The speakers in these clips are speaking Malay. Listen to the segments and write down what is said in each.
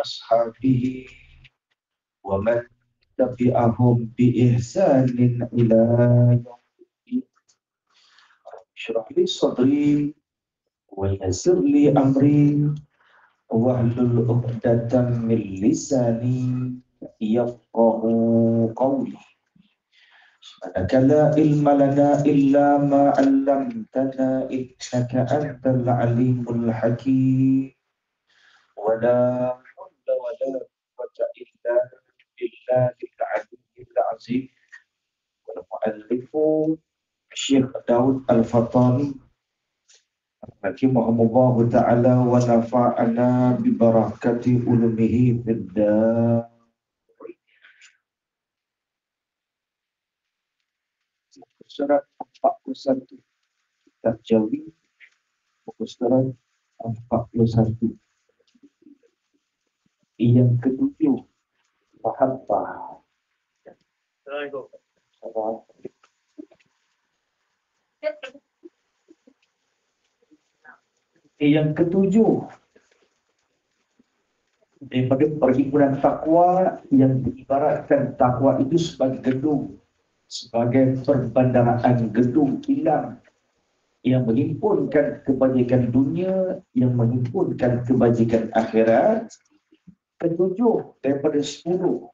وأصحابه ومن تبعهم بإحسان إلى يوم الدين. اشرح لي صدري ويسر لي أمري واحلل عقدة من لساني يفقه قولي. سبحانك لا علم لنا إلا ما علمتنا إنك أنت العليم الحكيم. ولا حول ولا قوة إلا بالله العلي العظيم. والمؤلف الشيخ داود الفطاني رحمه الله تعالى ونفعنا ببركة علومه في الدار. Surat 41 Tajawid, buku surat 41. Yang ketujuh, mahabbah. Yang ketujuh, daripada perhimpunan takwa yang diibaratkan takwa itu sebagai gedung, sebagai perbandaraan gedung hilang yang menghimpunkan kebajikan dunia, yang menghimpunkan kebajikan akhirat. Ketujuh daripada 10.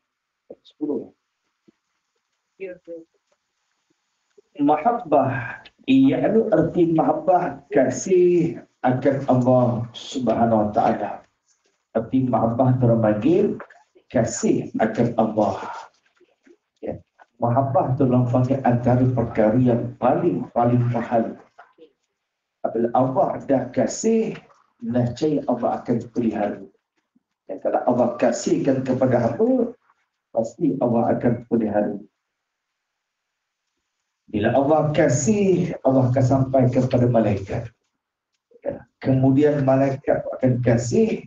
Mahabbah, iaitu arti mahabbah kasih akan Allah Subhanahu wa taala. Arti mahabbah terpanggil kasih akan Allah. Ya. Mahabbah itu lampangnya antara perkara yang paling mahal. Apabila Allah dah kasih, nescaya Allah akan pelihara. Ya, kalau Allah kasihkan kepada hamba, pasti Allah akan pelihara. Bila Allah kasih, Allah akan sampai kepada malaikat. Ya. Kemudian malaikat akan kasih,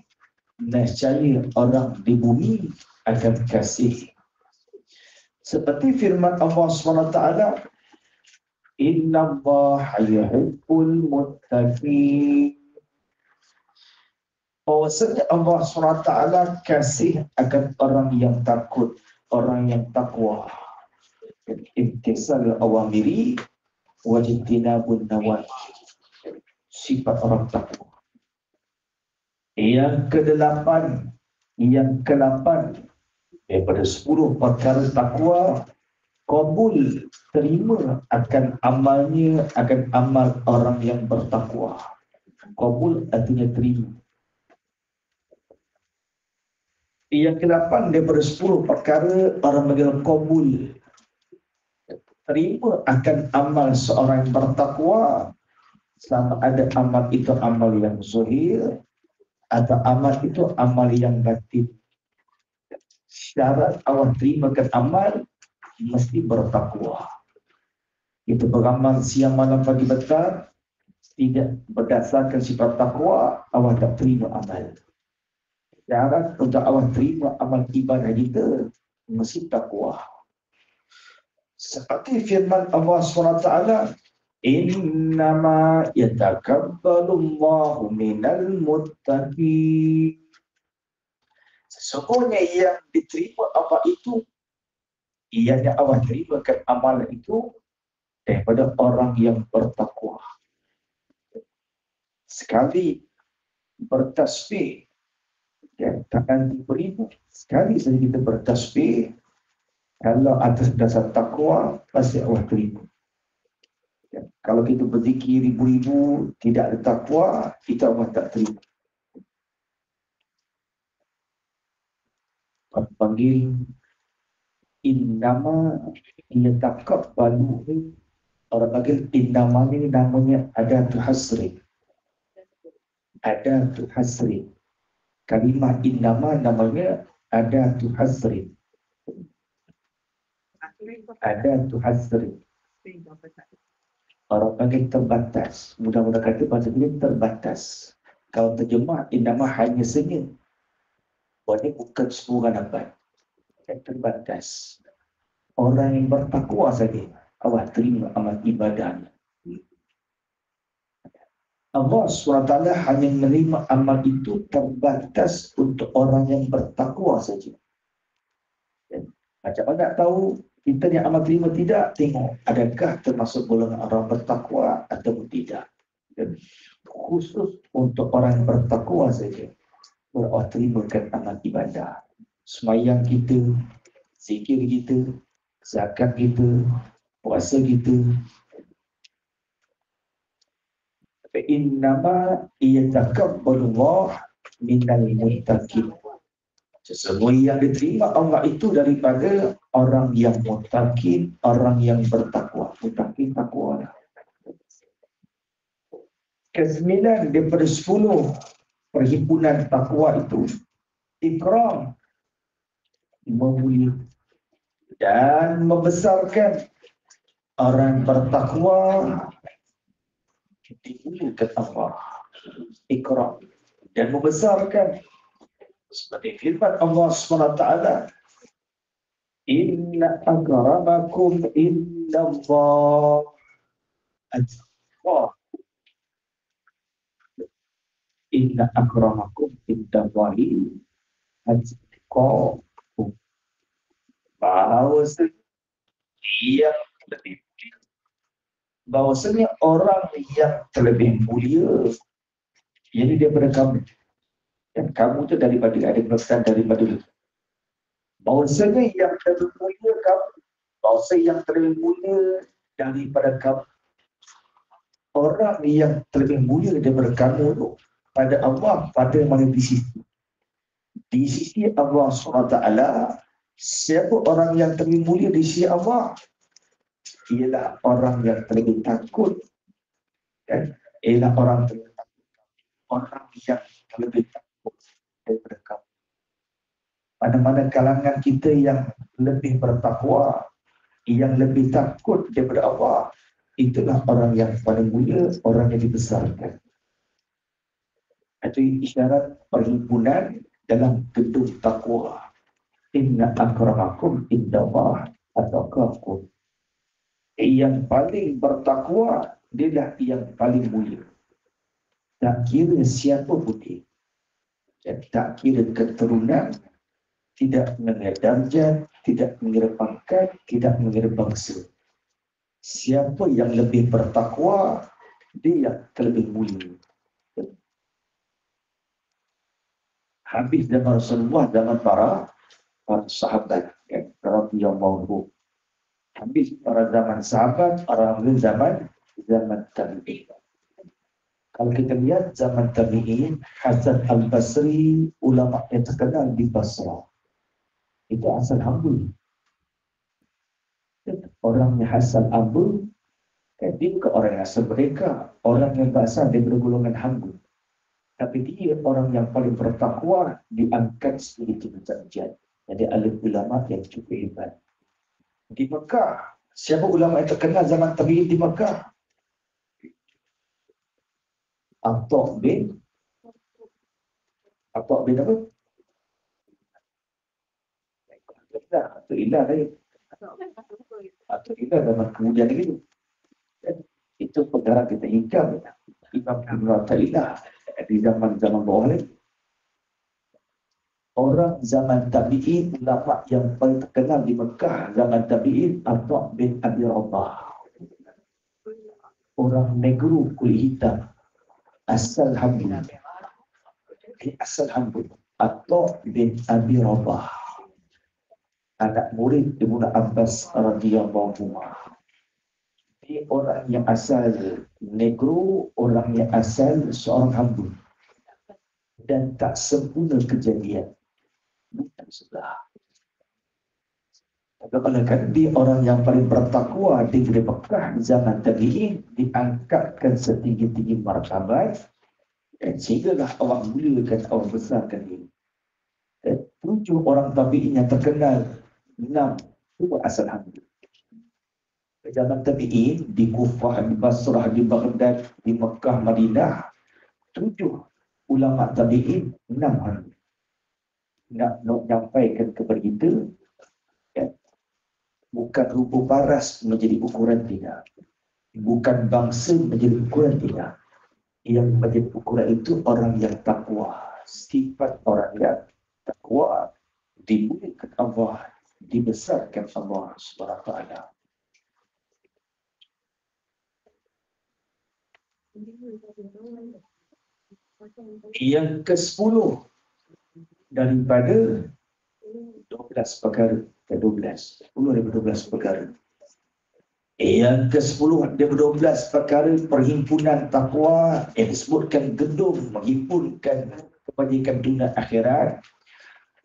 nescaya orang di bumi akan kasih. Seperti firman Allah SWT, Inna Allah yuhibbul muttaqin. Bahwasanya Allah SWT kasih akan orang yang takut, orang yang takwa. Imtisal awamiri wajtinabun nawahi. Sifat orang takwa. Yang ke-8, daripada 10 perkara takwa, qabul, terima akan amalnya, akan amal orang yang bertakwa. Qabul artinya terima. Yang ke-8 daripada 10 perkara orang panggil qabul, terima akan amal seorang yang bertakwa, sama ada amal itu amal yang zahir atau amal itu amal yang batin. Syarat Allah terimakan amal mesti bertakwa. Itu beramal siang malam pagi petang tidak berdasarkan sifat takwa, Allah tak terima amal. Syarat untuk Allah terima amal ibadah kita mesti takwa. Seperti firman Allah SWT, Innama yatakabbalullahu minal muttaqin. Sesungguhnya yang diterima apa itu, ianya Allah terimakan amalan itu daripada orang yang bertakwa. Sekali bertasbih, ya, tangan beribu, sekali saja kita bertasbih, kalau atas dasar takwa, pasti Allah terima. Ya, kalau kita berzikir ribu-ribu, tidak ada takwa, kita Allah tak terima. Orang panggil innama yatakabbalu. Orang panggil innama ini namanya adatu hasri. Adatu hasri. Kalimah innama namanya adatu hasri. Adatu hasri. Orang panggil terbatas. Mudah-mudahan kata bahasa dia terbatas. Kalau terjemah innama hanya senyum. Ini bukan semua dapat. Yang terbatas. Orang yang bertakwa saja Allah terima amal ibadahnya. Allah SWT hanya menerima amal itu terbatas untuk orang yang bertakwa saja. Dan macam mana nak tahu kita yang amal terima tidak? Tengok adakah termasuk golongan orang bertakwa atau tidak. Dan khusus untuk orang yang bertakwa saja Allah terimakan amal ibadah. Semayang kita, zikir kita, zakat kita, puasa kita. Innama yataqabbalullah minal muttaqin. Sesungguhnya yang diterima Allah itu daripada orang yang muttaqin, orang yang bertakwa. Muttaqin takwa. Ke-9 daripada 10 perhimpunan takwa itu ikram, memulia dan membesarkan orang bertakwa dimuliakan Allah. Ikram dan membesarkan seperti firman Allah SWT, inna akramakum indallah atqakum. Inna akramakum indallahi atqakum. Bahwasanya orang yang terlebih mulia ini daripada kamu, dan kamu itu daripada ada pesan daripada itu. Bahwasanya yang terlebih mulia kamu, bahwasanya yang terlebih mulia daripada kamu, orang yang terlebih mulia daripada kamu itu pada Allah, pada mana di sisi Allah SWT. Siapa orang yang terlebih mulia di sisi Allah? Ialah orang yang terlebih takut, kan? Ialah orang terlebih takut, orang yang terlebih takut daripada kamu. Mana-mana kalangan kita yang lebih bertakwa, yang lebih takut daripada Allah, itulah orang yang paling mulia, orang yang dibesarkan. Itu isyarat perhimpunan dalam gedung takwa. Inna akramakum indallah atqakum. Yang paling bertakwa dia yang paling mulia. Tak kira siapa pun dia. Dan tak kira keturunan, tidak mengira darjat, tidak mengira pangkat, tidak mengira bangsa. Siapa yang lebih bertakwa, dia yang terlebih mulia. Habis zaman Rasulullah, zaman para sahabat, radhiyallahu. Habis para zaman sahabat, para zaman tabi'in. Kalau kita lihat zaman tabi'in, Hasan al-Basri, ulama yang terkenal di Basrah, itu asal Hambul. Orangnya Hasan Hambul, dia bukan orang yang asal mereka, orang yang berasal dari golongan Hambul. Tapi dia orang yang paling bertakwa, diangkat sebagai derajat. Jadi alim ulama yang cukup hebat. Di Mekah, siapa ulama yang terkenal zaman tabi'in di Mekah? Atta' bin apa? Atta' Ilah tadi. Atta' Ilah zaman kemudian itu. Itu perkara kita hikam. Imam Ibn Atta' Ilah di zaman bawah lagi. Orang zaman tabi'in, ulama yang paling terkenal di Mekah zaman tabi'in, Atta' bin Abi Rabah. Orang negro kulit hitam, asal Hambul. Asal Hambul. Atta' bin Abi Rabah, anak murid Ibnu Abbas radhiyallahu anhu. Dia orang yang asal negro, orang yang asal seorang Hambul. Dan tak sempurna kejadian. Bukan sebelah. Kalau kan dia orang yang paling bertakwa di Mekah zaman tabi'in, diangkatkan setinggi-tinggi martabat, dan sehinggalah Allah muliakan, Allah besarkan dia. 7 orang tabi'in yang terkenal, 6 itu asal Hambul. Zaman tabi'in di Kufah, di Basrah, di Baghdad, di Mekah, Madinah, 7 ulama tabi'in, 6 Hambul. Nak menyampaikan kepada kita, ya, bukan rupa paras menjadi ukuran, tidak. Bukan bangsa menjadi ukuran, tidak. Yang menjadi ukuran itu orang yang takwa. Sifat orang yang takwa dimuliakan Allah, dibesarkan Allah Subhanahu wa taala. Yang ke-10 daripada 12 perkara, ke-12, 10 daripada 12 perkara. Yang ke-10 daripada 12 perkara perhimpunan takwa yang disebutkan gedung menghimpunkan kebajikan dunia akhirat,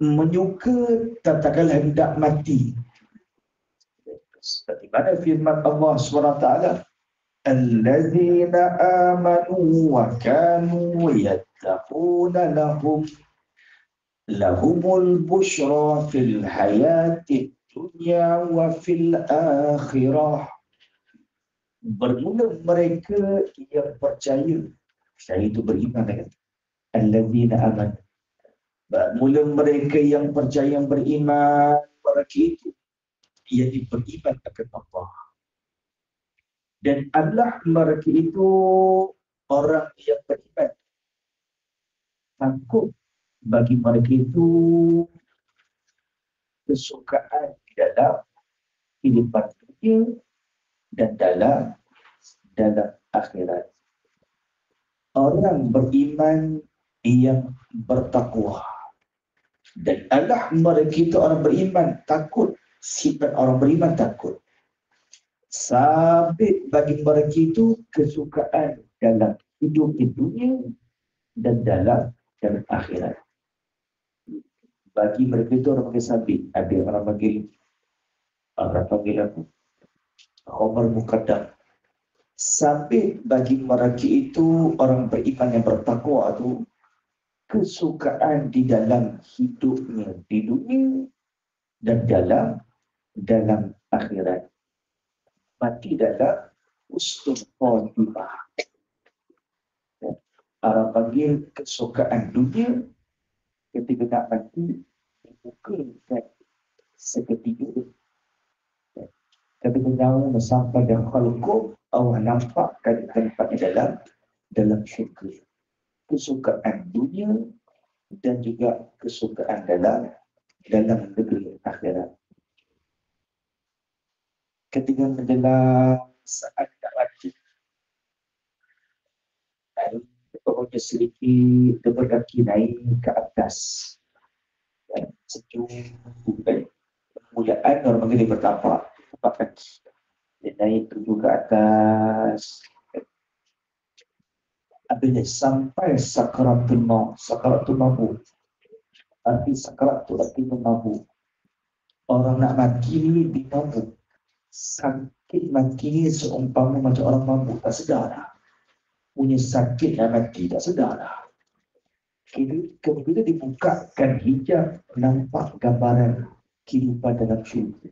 menyuka tatkala hendak mati. Seperti mana firman Allah SWT, allazina amanu wa kanu yattaquna lahumul bushra fil hayati dunya wa fil akhirah. Bermula mereka yang percaya itu beriman dengan allazina amanu. Bermula mereka yang percaya, yang beriman, mereka itu ia beriman akan Allah. Dan Allah mereka itu orang yang beriman. Takut bagi mereka itu kesukaan di dalam kehidupan dunia dan dalam akhirat. Orang beriman yang bertakwa. Dan Allah mereka itu orang beriman takut. Sifat orang beriman takut. Sabit bagi mereka itu kesukaan dalam hidup di dunia dan dalam akhirat. Bagi mereka itu orang panggil sabit. Ada orang panggil apa? Khobar Muqaddam. Sabit bagi mereka itu orang beriman yang bertakwa itu kesukaan di dalam hidupnya di dunia dan dalam akhirat. Mati dalam husnul khatimah. Orang panggil kesukaan dunia ketika nak mati dibukakan seketika. Ketika nyawa sampai dan khalqum, Allah nampakkan tempatnya dalam syurga. Kesukaan dunia dan juga kesukaan dalam negeri akhirat. Ketika menjelang saat tak mati, pokoknya sedikit berkaki naik ke atas. Sejuk, kemuliaan orang menjadi bertambah. Tempat kaki. Dia naik tuju ke atas. Apabila sampai sakaratul maut, sakaratul maut. Arti sakarat itu artinya mabuk. Orang nak mati ni dimabuk. Sakit mati ni seumpama macam orang mabuk, tak sedar dah. Punya sakit nak mati, tak sedar dah. Bila dibukakan hijab, nampak gambaran kehidupan dalam syurga.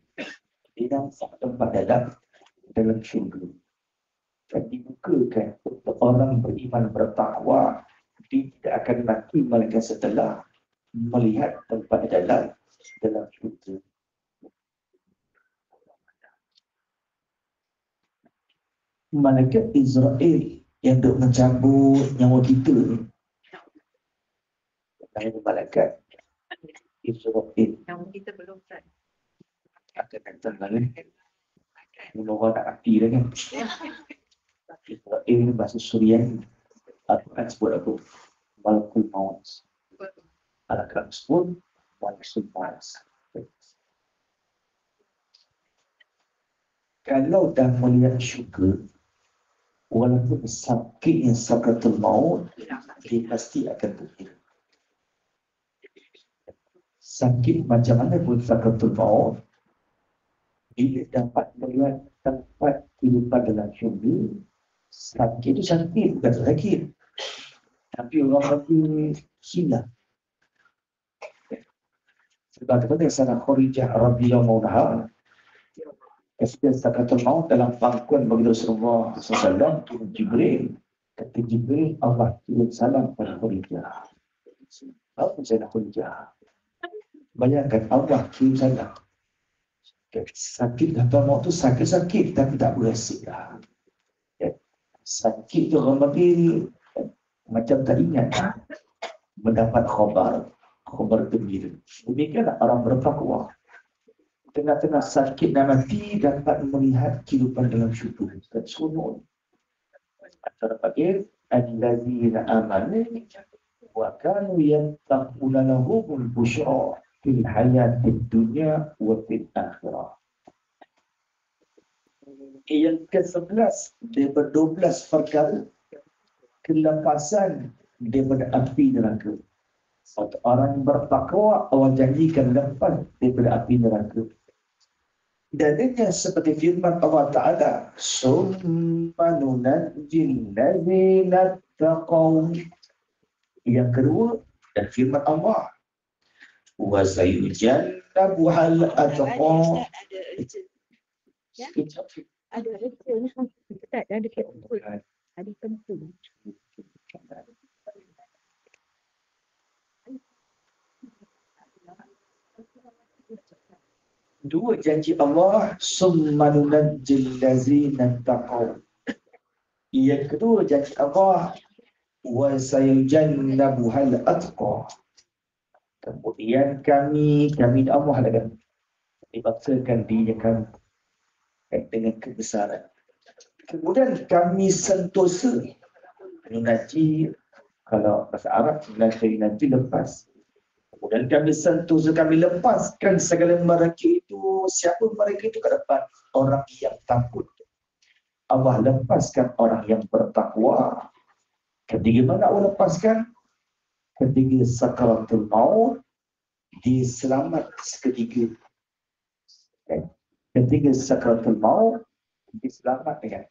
Dia nampak tempat dalam syurga. Dan dibukakan untuk orang beriman bertakwa, dia tidak akan mati melainkan setelah melihat tempat dalam syurga. Malaikat Israel yang duk mencabut nyawa kita ni, malaikat Israel. Nyawa kita belum kan? Akan datang lagi. Orang nak mati dah kan. Israel ni bahasa Suriani. Al-Quran sebut aku Malakul Maut. Al-Quran sebut Malakul Maut. Kalau dah melihat syurga, walaupun sakitnya sakaratul maut, dia pasti akan berakhir. Sakit macam mana pun sakaratul maut, bila dapat melihat tempat kehidupan dalam syurga, sakit itu sakit, bukan sakit. Tapi orang mati hilang. Sebab itu sana Khadijah radhiyallahu anha ketika sakaratul maut dalam pangkuan bagi Rasulullah SAW, turun Jibril. Kata Jibril, Allah kirim salam pada Khadijah. Apa saya nak Khadijah? Bayangkan Allah kirim salam. Sakit sakaratul maut tu sakit-sakit tapi tak berhasil lah. Sakit tu orang panggil macam tak ingat mendapat khabar gembira. Demikianlah orang bertakwa. Tengah-tengah sakit dan mati dapat melihat kehidupan dalam syurga dan seronok. Antara panggil allazina amanu wa kanu yattaquna lahumul busyra fil hayatid dunya wa fil akhirah. Yang ke-11 daripada 12 perkara kelepasan daripada api neraka. Satu orang yang bertakwa Allah janjikan lepas daripada api neraka. Dalilnya seperti firman Allah Ta'ala, summa nunajjil ladzina taqaw. Yang kedua, dan firman Allah, wa sayujannabuhal atqa. Ada urgent. Tak ada betul. Ada penting. Dua janji Allah, summa nunajjil ladzina taqaw. Yang kedua janji Allah, wa sayujannabuhal atqa. Kemudian kami Allah akan dibaksakan diri kami dengan kebesaran. Kemudian kami sentosa. Nunajji, kalau bahasa Arab, nanti lepas. Kemudian kami sentosa, kami lepaskan segala mereka itu. Siapa mereka itu ke depan? Orang yang takut. Allah lepaskan orang yang bertakwa. Ketika mana Allah lepaskan? Ketika sakaratul maut, dia selamat seketika. Ketika sakaratul maut, dia selamat dengan.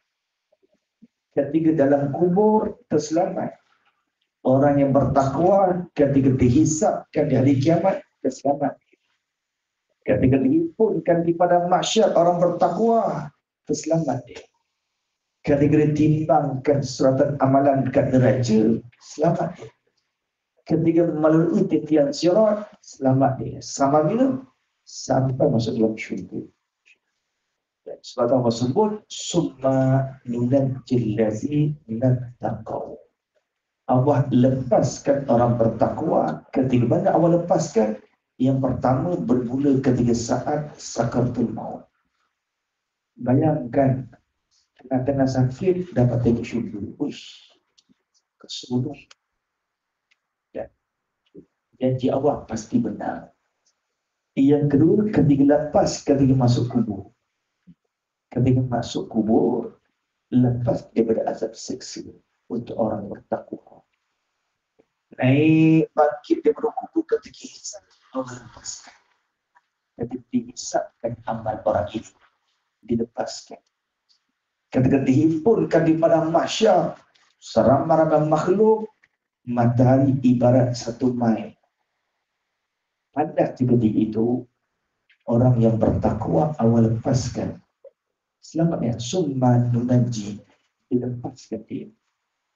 Ketika dalam kubur, terselamat. Orang yang bertakwa ketika dihisapkan di hari kiamat, terselamat. Ketika dihimpunkan di padang mahsyar, orang bertakwa, terselamat dia. Ketika ditimbangkan suratan amalan dekat neraca, selamat dia. Ketika melalui titian sirat, selamat dia. Sama bila? Sampai masuk dalam syurga. Dan sebab Allah sebut, summa nunajjil ladzina taqaw. Allah lepaskan orang bertakwa. Ketika mana Allah lepaskan? Yang pertama bermula ketika saat sakaratul maut. Bayangkan, tengah-tengah sakit dapat tengok syurga. Uish, keseluruh. Dan janji Allah pasti benar. Yang kedua, ketika lepas, ketika masuk kubur. Ketika masuk kubur, lepas daripada azab siksa untuk orang bertakwa. Naik bangkit daripada kubur ketika hisab, Allah lepaskan. Ketika dihisabkan amal orang ini, dilepaskan. Ketika dihimpunkan di padang mahsyar, seramai-ramai makhluk, matahari ibarat satu mail. Pada ketika itu, orang yang bertakwa Allah lepaskan. Selamatnya, summa nunajji, dilepaskan dia.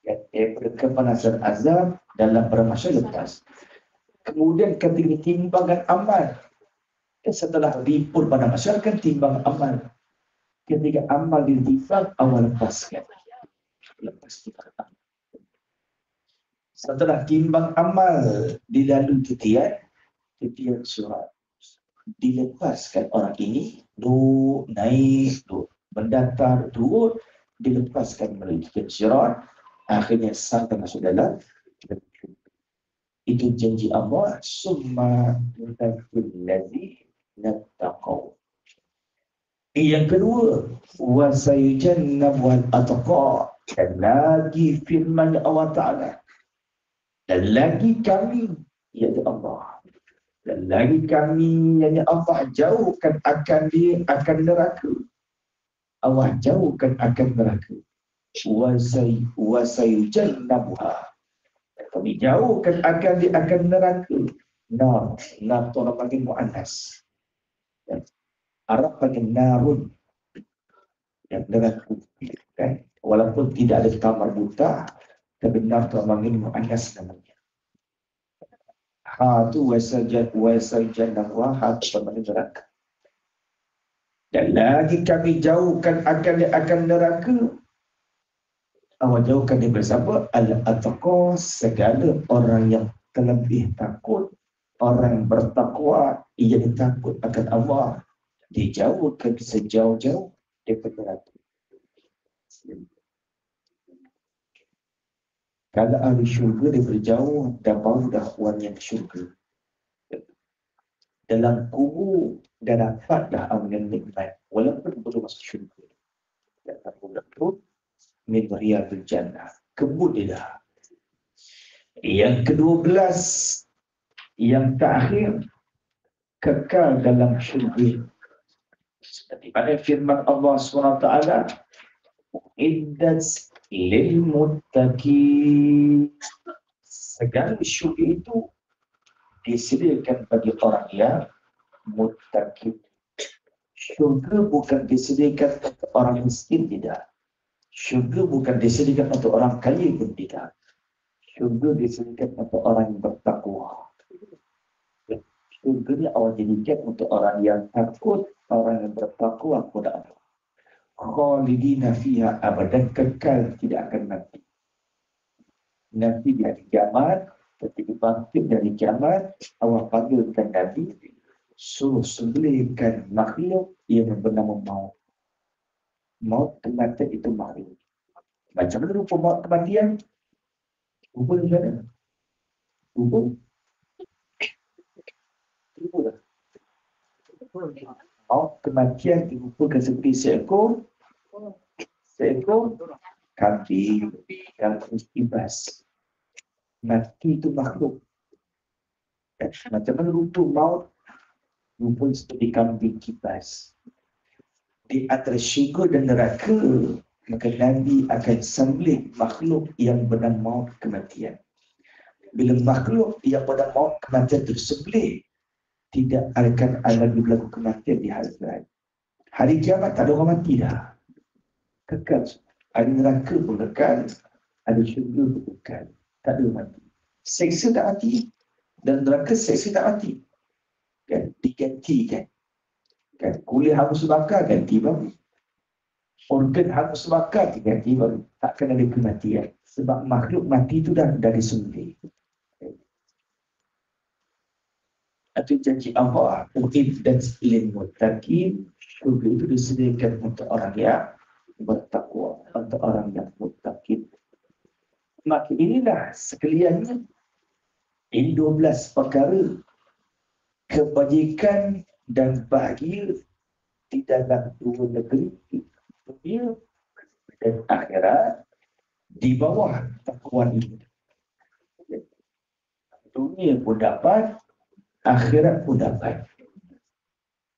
Daripada kepanasan azab dalam permasalahan lepas. Kemudian ketika timbangan amal, setelah dipur pada masyarakat timbang amal. Ketika amal ditimbang, awal lepaskan. Lepas kita. Setelah timbang amal di dalam titian surat, dilepaskan orang ini, naik, mendatar, turun, dilepaskan melalui titian surat, akhirnya sampai masuk dalam. Itu janji Allah, summa nunajjil ladzina taqaw. Yang kedua, wa sayujannabuhal atqa. Dan lagi firman Allah Ta'ala. Dan lagi kami, iaitu Allah. Dan lagi kami, iaitu Allah jauhkan akan neraka. Allah jauhkan akan neraka. Wa sayujannabuha. Kami jauhkan akan neraka. Nar tu orang panggil mu'annas. Arab panggil narun. Yang neraka. Walaupun tidak ada kamar buta, tapi nar tu orang panggil mu'annas namanya. Ha tu wasajannabuha, ha tu orang panggil neraka. Dan lagi kami jauhkan akan neraka. Allah jauhkan daripada siapa? Al-atqa, segala orang yang terlebih takut, orang bertakwa yang takut akan Allah, dijauhkan sejauh-jauh daripada neraka. Kalau ahli syurga daripada jauh, dah baru dah yang syurga. Dalam kubur dah dapat dah amal nikmat, walaupun belum masuk syurga. Dan aku betul min riyadul jannah, kebun dia dah. Yang ke-12, yang terakhir, kekal dalam syurga. Seperti mana firman Allah SWT, iddat lil muttaqin, segala syurga itu disediakan bagi orang yang muttaqin. Syurga bukan disediakan untuk orang miskin, tidak. Syurga bukan disediakan untuk orang kaya pun, tidak. Syurga disediakan untuk orang yang bertakwa. Syurga ni Allah jadikan untuk orang yang takut, orang yang bertakwa kepada Allah. Khalidina fiha abadan, kekal, tidak akan mati. Nanti di hari kiamat, ketika bangkit dari kiamat, Allah panggilkan Nabi, suruh sembelihkan makhluk yang bernama maut. Maut, kematian itu makhluk. Macam mana rupa maut kematian? Rupa di mana? Rupa? Rupa. Maut kematian dirupakan seperti seekor kambing yang ibas. Mati itu makhluk. Macam mana rupa maut? Rupa seperti kambing kibas. Di antara syurga dan neraka, maka Nabi akan sembelih makhluk yang bernama maut kematian. Bila makhluk yang bernama maut kematian tersembelih, tidak akan ada lagi berlaku kematian di hari akhirat. Hari kiamat tak ada orang mati dah. Kekal. Ada neraka pun kekal, ada syurga pun kekal. Tak ada mati. Seksa tak mati, dan neraka seksa tak mati. Kan? Digantikan. Kan? Kulit hangus bakar, ganti baru. Organ hangus bakar, ganti baru. Takkan ada kematian. Sebab makhluk mati itu dah dari sembelih. Atau janji Allah, dan lil muttaqin, syurga itu disediakan untuk orang yang bertakwa, untuk orang yang muttaqin. Maka inilah sekaliannya, ini 12 perkara kebajikan dan bahagia di dalam dua negeri, dunia dan akhirat, di bawah takwa ini. Dunia pun dapat, akhirat pun dapat.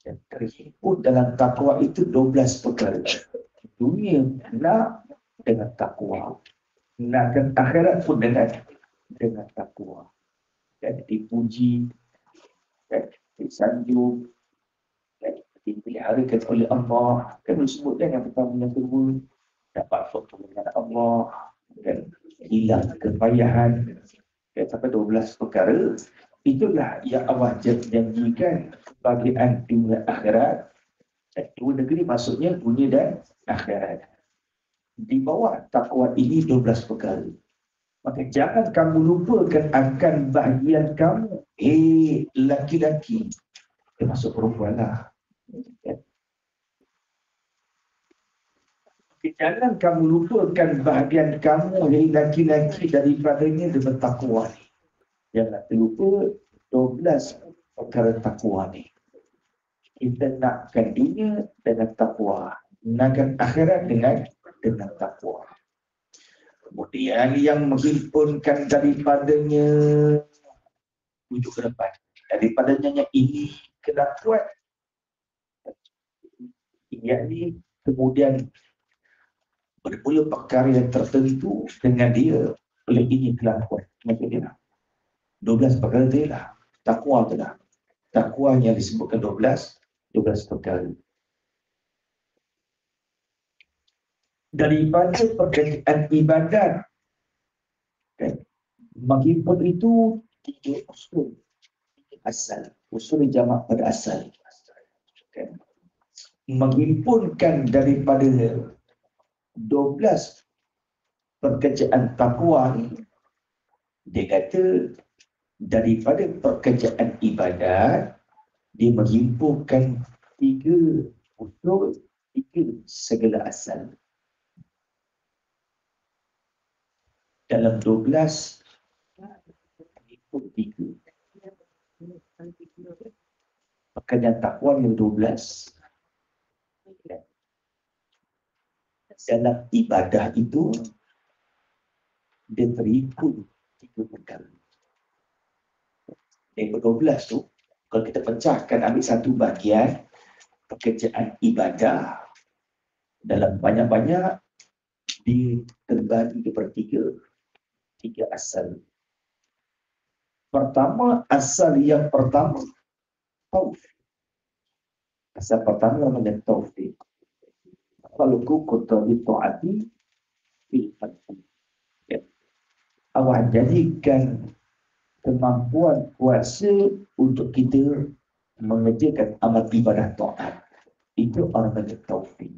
Dan terhimpun dalam takwa itu 12 perkara. Dunia nak dengan takwa, nak dan akhirat pun dengan takwa. Dan dipuji, dan disanjung, dan dipeliharakan oleh Allah. Kan disebutkan yang pertama, yang kedua, dapat foto dengan Allah, dan hilang kepayahan. Dan sampai 12 perkara. Itulah yang Allah janjikan bagian dunia akhirat. Dua negeri maksudnya dunia dan akhirat. Di bawah takwa ini 12 perkara. Maka jangan kamu lupakan akan bahagian kamu. Laki-laki. Termasuk perempuan lah. Jangan kamu lupakan bahagian kamu, laki-laki, daripadanya dengan takwa ni. Jangan terlupa 12 perkara takwa ni. Kita nakkan dunia dengan takwa, nakkan akhirat dengan takwa. Kemudian yang menghimpunkan daripadanya, tujuh ke depan, daripadanya ini kena kuat. Ini kemudian bermula perkara yang tertentu dengan dia, oleh ini kena kuat. Macam dia 12 perkara dia lah. Takwa tu lah. Takwa yang disebutkan 12 perkara. Daripada perkataan ibadat, kan? Menghimpun itu 3 usul. Asal. Usul jamak pada asal. Kan? Menghimpunkan daripada 12 pekerjaan takwa ni, dia kata daripada pekerjaan ibadat, dia menghimpunkan 3 unsur, 3 segala asal. Dalam 12, himpun 3. Pekerjaan takwa yang 12. Dalam ibadah itu, dia terhimpun 3 perkara. Yang 12 tu, kalau kita pecahkan, ambil satu bahagian pekerjaan ibadah, dalam banyak-banyak dia terbagi kepada 3 asal. Pertama, asal yang pertama, taufik. Asal pertama namanya taufik. Kalau kunta bi ta'ati fil hati. Awak jadikan kemampuan kuasa untuk kita mengerjakan amal ibadah taat. Itu orang namanya taufik.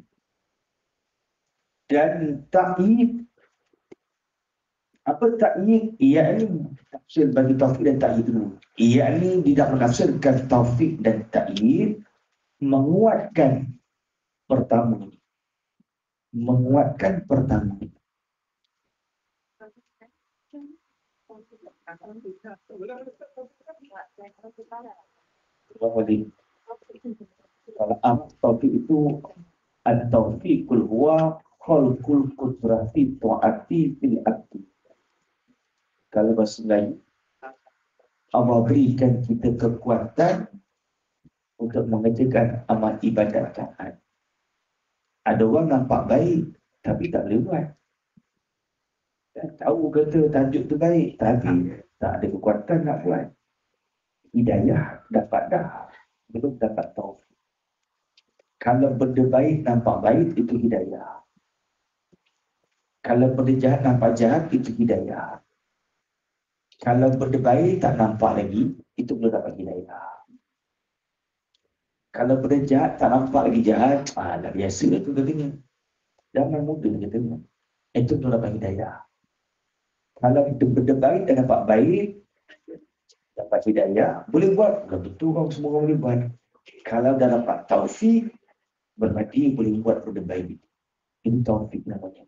Dan ta'yid, apa ta'yid? Ia ini tafsir bagi taufik dan ta'yid dulu. Ia ini tidak menafsirkan taufik dan ta'yid, menguatkan pertama ini. Menguatkan pertama ini. Kalau taufik itu at-taufiqul huwa khalqul qudrati ta'ati fil abdi. Kalau bahasa Melayu, Allah berikan kita kekuatan untuk mengerjakan amal ibadat taat. Ada orang nampak baik tapi tak boleh buat. Tahu kata tajuk tu baik tapi tak ada kekuatan nak buat. Hidayah dapat dah, belum dapat taufik. Kalau benda baik nampak baik, itu hidayah. Kalau benda jahat nampak jahat, itu hidayah. Kalau benda baik tak nampak lagi, itu belum dapat hidayah. Kalau benda jahat tak nampak lagi jahat, dah biasa itu katanya. Jangan mudah katanya. Itu belum dapat hidayah. Kalau benda baik dan nampak baik, dapat hidayah, boleh buat. Belum tentu orang semua orang boleh buat. Kalau dah dapat taufik, berarti boleh buat benda baik. Ini taufik namanya.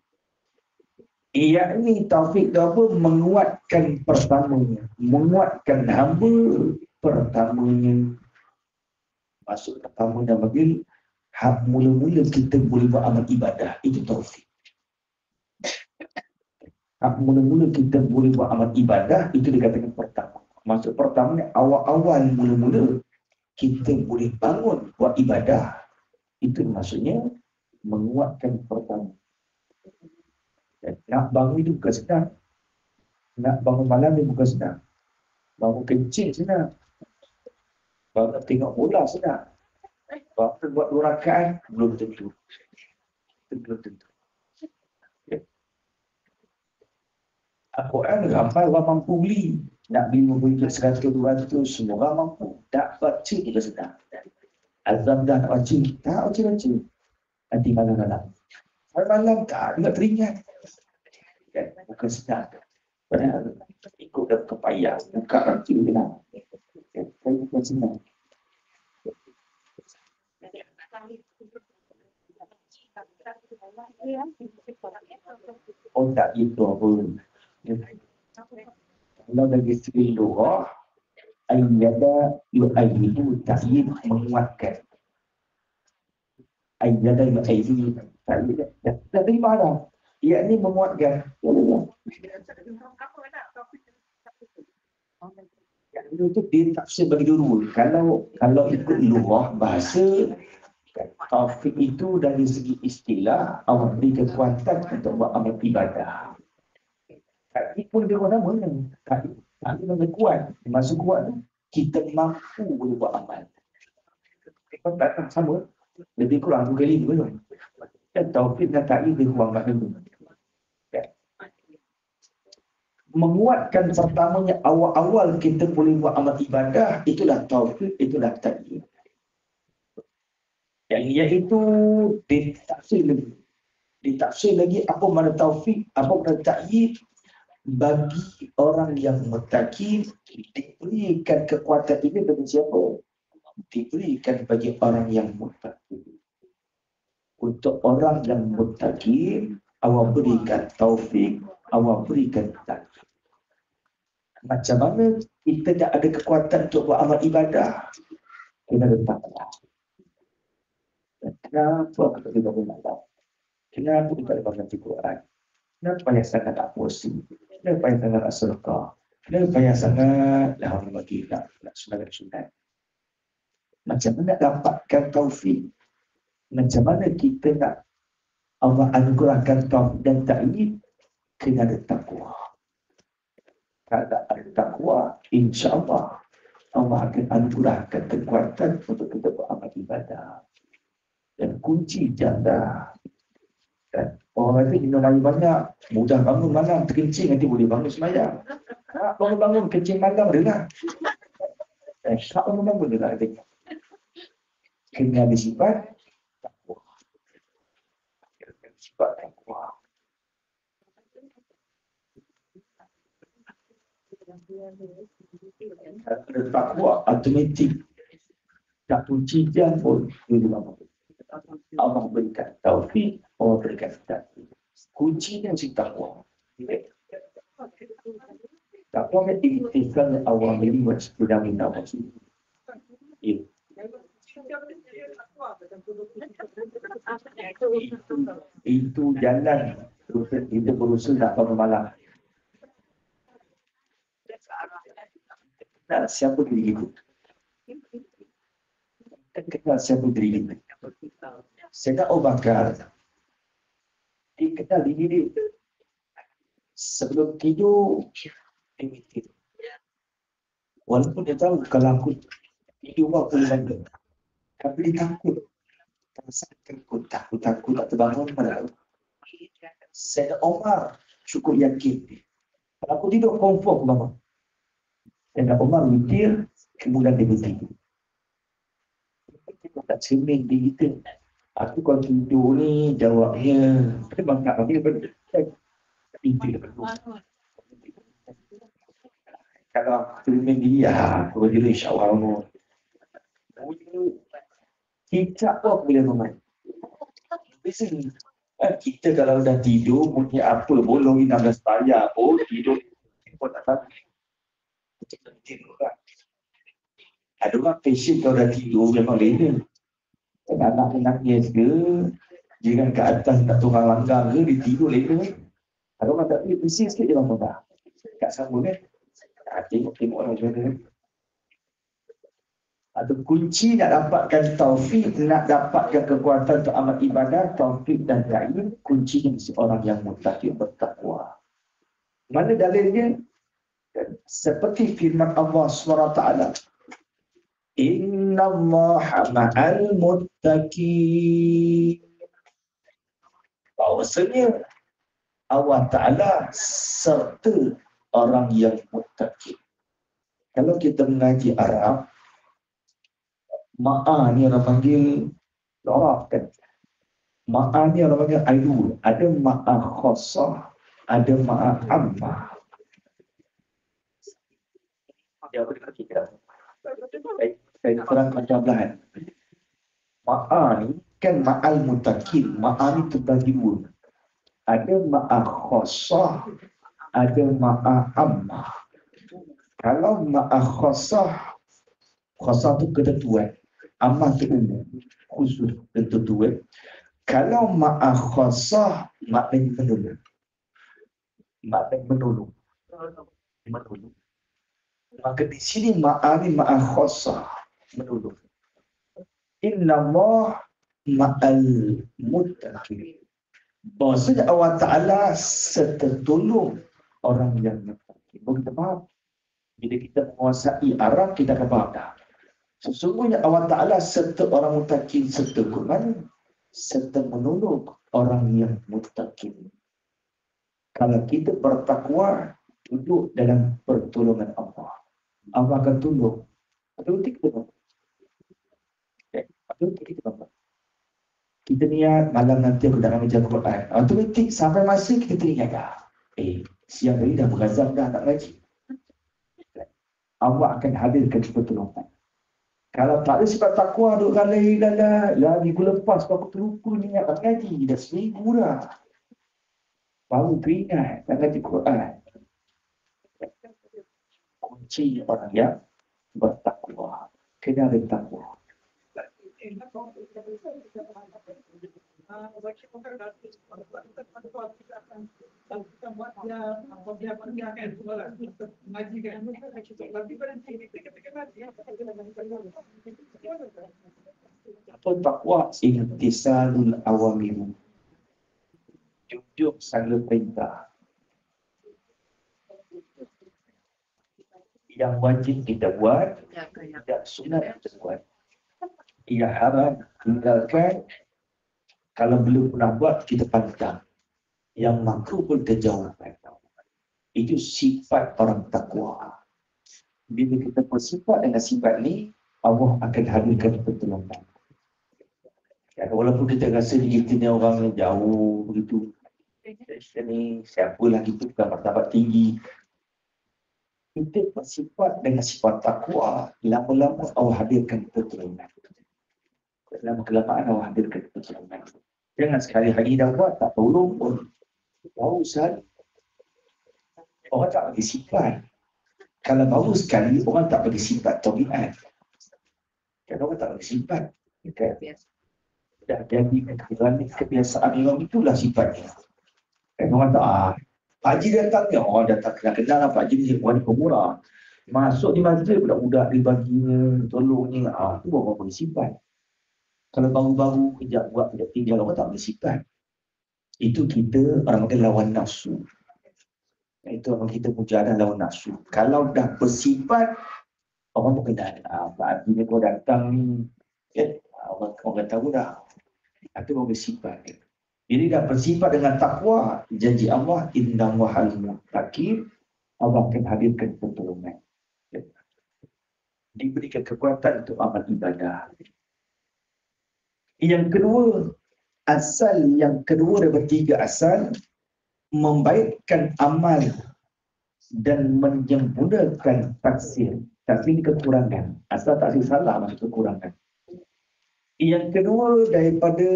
Ia ini taufik itu apa? Menguatkan pertamanya. Menguatkan hamba pertamanya. Maksud pertama dan bagi hak mula-mula kita boleh buat amal ibadah. Itu taufik. Hak mula-mula kita boleh buat amal ibadah, itu dikatakan pertama. Maksud pertamanya, awal-awal mula-mula kita boleh bangun buat ibadah. Itu maksudnya menguatkan pertama. Nak bangun itu bukan senang. Nak bangun malam itu bukan senang. Bangun kencing senang. Bangun tengok bola senang. Bangun buat 2 rakaat, belum tentu. Belum tentu. Al-Quran ramai orang mampu beli. Nak beli buku 100-200, semua orang mampu. Tak baca juga senang. Azam dah nak baca. Tak baca-baca. Nanti malam-malam. Malam-malam tak juga teringat. Bukan senang. Padahal ikut dalam kepayah. Buka nanti senang. Saya bukan senang. Oh tak itu apa. Kalau dari segi lughah, ayyada yu'ayyidu ta'yid menguatkan. Ayyada yu'ayyidu ta'yid. Dari mana? Ia ini menguatkan. Itu dia tafsir bagi dulu. Kalau ikut lughah bahasa, taufik itu dari segi istilah Allah beri kekuatan untuk buat amal ibadah. Tapi pun dia nama ni. Tapi mana kuat. Masuk kuat tu, kita mampu boleh buat amal. Kalau tak sama, lebih kurang 2 kali dulu. Dan taufik dan ta'id lebih kurang kat dulu. Menguatkan pertamanya awal-awal kita boleh buat amal ibadah, itulah taufik, itulah ta'id. Yang iaitu ditafsir lebih. Ditafsir lagi apa makna taufik, apa makna ta'yid. Bagi orang yang muttaqin diberikan kekuatan ini bagi siapa? Diberikan bagi orang yang muttaqin. Untuk orang yang muttaqin, Allah berikan taufik, Allah berikan ta'yid. Macam mana kita tak ada kekuatan untuk buat amal ibadah? Kena ada takwa. Kenapa kita tidak boleh malam? Kenapa kita tidak boleh Quran? Kenapa yang sangat tak pusing? Kenapa yang sangat tak sedekah? Kenapa yang sangat dah bagi nak sunat? Macam mana dapatkan taufik? Macam mana kita nak Allah anugerahkan taufik dan ta'yid? Kena ada takwa. Kalau ada takwa, insya-Allah Allah akan anugerahkan kekuatan untuk kita beramal ibadah. Dan kunci janda. Dan orang kata minum air banyak, mudah bangun malam, terkencing nanti boleh bangun semayang. Bangun-bangun kencing malam dia lah. Tak bangun-bangun dia lah. Kena ada sifat takwa. Sifat takwa. Takwa automatik. Tak kunci jam pun boleh bangun. Allah berikan taufik, Allah berikan taufik. Kuncinya si takwa. Takwa itu tinggal awal melihat sudah minta masih. Itu jalan kita berusaha nak bangun malam. Nah, siapa diri itu? Kenal siapa diri itu? Saya Abu Bakar. Dia kenal diri dia. Sebelum tidur, dia mikir. Walaupun dia tahu kalau aku tidur aku boleh bangun. Tapi dia takut. Takut tak terbangun malam. Saya Omar cukup yakin. Kalau aku tidur confirm bangun. Dan Omar mikir, kemudian dia bertidur. Kita tak cermin di kita. Aku kalau tidur ni jawabnya memang nak bagi benda. Tidur dulu. Kalau cermin dia, aku berdiri insya-Allah. Kita apa boleh memang. Biasanya kita kalau dah tidur punya apa bolong 16 tayar pun tidur pun tak tahu. Kita tidur kan. Ada orang patient kalau dah tidur memang lena. Anak nangis ke, jiran ke atas tak turun langgang ke, dia tidur lena. Ada orang tak boleh pusing sikit dia bangun dah. Kat sambung kan. Tengok orang macam ada kunci nak dapatkan taufik, nak dapatkan kekuatan untuk amal ibadah, taufik dan ta'yid, kuncinya mesti orang yang muttaqi bertakwa. Mana dalilnya? Seperti firman Allah SWT, Inna Allah ma'al muttaqin. Bahawasanya Allah Ta'ala serta orang yang muttaqi. Kalau kita mengaji Arab, ma'a ni orang panggil loraf kan. Ma'a ni orang panggil aidul. Ada ma'a khossah, ada ma'a ammah. Dia boleh kita. Saya terang macam belahan. Ma'a ni kan ma'al mutakin. Ma'a ni terbagi dua. Ada ma'a khossah, ada ma'a ammah. Kalau ma'a khossah, khossah tu ketentuan. Amal tu umum, khusus ketentuan. Kalau ma'a khossah, maknanya menolong. Maknanya menolong. Maka di sini ma'a ni ma'a khossah, menolong. Inna Allah ma'al muttaqin. Bahasanya Allah Ta'ala setertolong orang yang muttaqin. Kita faham? Bila kita menguasai Arab, kita akan faham dah. Sesungguhnya Allah Ta'ala serta orang muttaqin serta Quran serta menolong orang yang muttaqin. Kalau kita bertakwa, duduk dalam pertolongan Allah, Allah akan tolong. Ada betul kita bangun. Ada betul kita bangun. Kita niat malam nanti aku nak baca Quran. Automatik sampai masa kita teringat dah. Siang tadi dah berazam dah nak ngaji. Allah akan hadirkan pertolongan. Kalau tak ada sifat takwa, duk galai lah minggu lepas aku terlupa ingat nak ngaji. Dah seminggu dah. Baru teringat nak ngaji Quran. Kunci orang yang bertakwa. Kena ada takwa. Apa takwa? Intisalul awamir. Junjung segala perintah. Yang wajib kita buat, yang sunat kita buat. Yang haram tinggalkan. Kalau belum pernah buat, kita pantang. Yang makruh pun terjauhkan. Itu sifat orang takwa. Bila kita bersifat dengan sifat ni, Allah akan hadirkan pertolongan. Ya, walaupun kita rasa kita ni orang yang jauh begitu. Kita ni siapalah gitu, bukan martabat tinggi. Kita bersifat dengan sifat takwa, lama-lama Allah hadirkan pertolongan. Dalam kelamaan Allah hadirkan pertolongan. Jangan sekali hari dah buat, tak tolong pun. Baru sekali. Orang tak bagi sifat. Kalau baru sekali, orang tak bagi sifat tabiat. Kalau orang tak bagi sifat, kita dah jadi kebiasaan orang itulah sifatnya. Orang tak, Pak Haji datang ni, orang datang kenal lah Pak Haji ni, orang ni pemurah. Masuk di masjid, budak-budak dibaginya, tolongnya, itu orang bagi sifat. Kalau baru-baru kejap buat, kejap tinggal, orang tak bagi sifat. Itu kita, orang kata lawan nafsu. Itu orang kita mujahadah lawan nafsu. Kalau dah bersifat, orang pun kenal. Pak Haji ni kau datang ni, orang tahu dah. Itu orang bersifat. Jadi dah bersifat dengan takwa, janji Allah, inna wahal muttaqin, Allah akan hadirkan pertolongan. Diberikan kekuatan untuk amal ibadah. Yang kedua, yang kedua daripada tiga asal, membaikkan amal dan menyempurnakan taksir. Taksir kekurangan. Asal taksir salah maksud kekurangan. Yang kedua daripada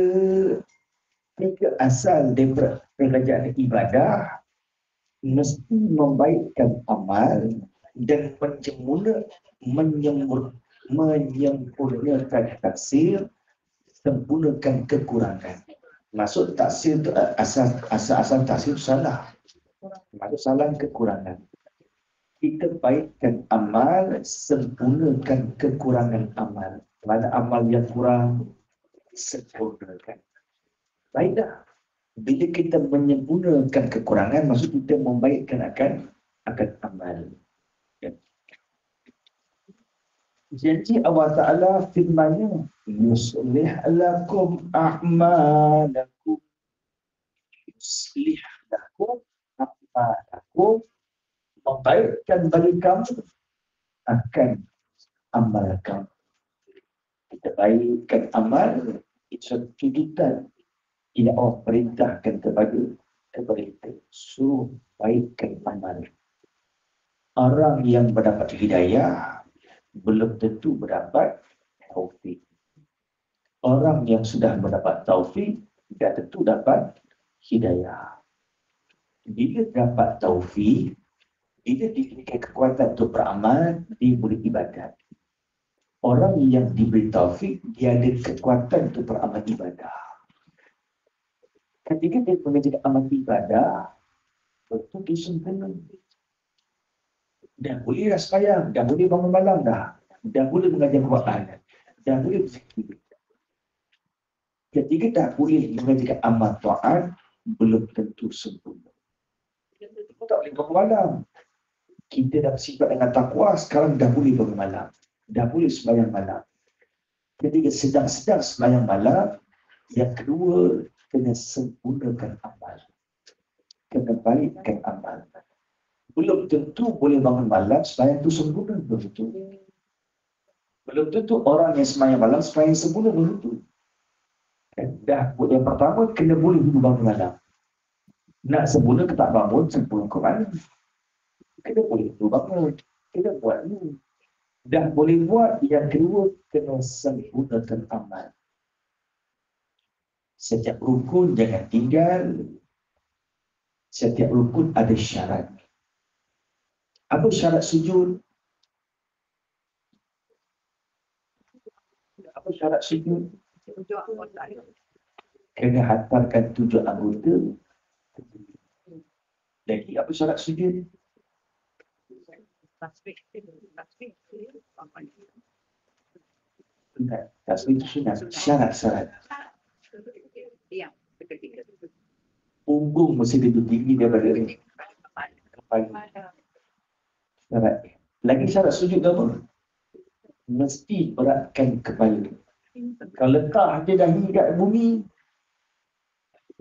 tiga asal daripada pekerjaan ibadah, mesti membaikkan amal dan menyempurnakan taksir, sempurnakan kekurangan. Maksud taksir itu asal taksir itu salah. Maksud salah kekurangan. Kita baikkan amal, sempurnakan kekurangan amal. Mana amal yang kurang, sempurnakan. Baiklah. Bila kita menyempurnakan kekurangan, maksud kita membaikkan akan amal. Ya. Janji Allah Ta'ala firman-Nya, yuslih lakum a'malakum. Yuslih lakum a'malakum. Membaikkan bagi kamu akan amal kamu. Kita baikkan amal, itu satu tuntutan. Ia Allah perintahkan kepada kita. Suruh baikkan amal. Orang yang mendapat hidayah belum tentu mendapat taufik. Orang yang sudah mendapat taufik tidak tentu dapat hidayah. Bila dapat taufik, bila diberikan kekuatan untuk beramal, dia boleh ibadat. Orang yang diberi taufik, dia ada kekuatan untuk beramal ibadah. Ketika dia mengerjakan amal ibadah, betul dia sempurna. Dah boleh dah sembahyang, dah boleh bangun malam dah boleh mengajar Quran, dah boleh berzikir. Ketika dah boleh mengerjakan amal taat, belum tentu sempurna. Kita tak boleh bangun malam. Kita dah bersifat dengan takwa, sekarang dah boleh bangun malam, dah boleh sembahyang malam. Ketika sedang-sedang sembahyang malam, yang kedua, kena sempurnakan amal. Kena baikkan amal. Belum tentu boleh bangun malam, sembahyang itu sempurna. Belum tentu. Belum tentu orang yang sembahyang malam, sembahyang sempurna. Belum tentu. Dah buat yang pertama, kena boleh dulu bangun malam. Nak sempurna ke tak bangun, sempurna ke mana? Kena boleh dulu bangun. Kena buat dulu. Dah boleh buat, yang kedua, kena sempurnakan amal. Setiap rukun jangan tinggal. Setiap rukun ada syarat. Apa syarat sujud? Apa syarat sujud? Kena hantarkan 7 anggota. Lagi apa syarat sujud? Enggak, tasbih itu sunat. Syarat-syarat. Punggung mesti lebih tinggi daripada kepala. Syarat. Lagi syarat sujud apa? Mesti beratkan kepala. Kalau letak dia dahi kat bumi,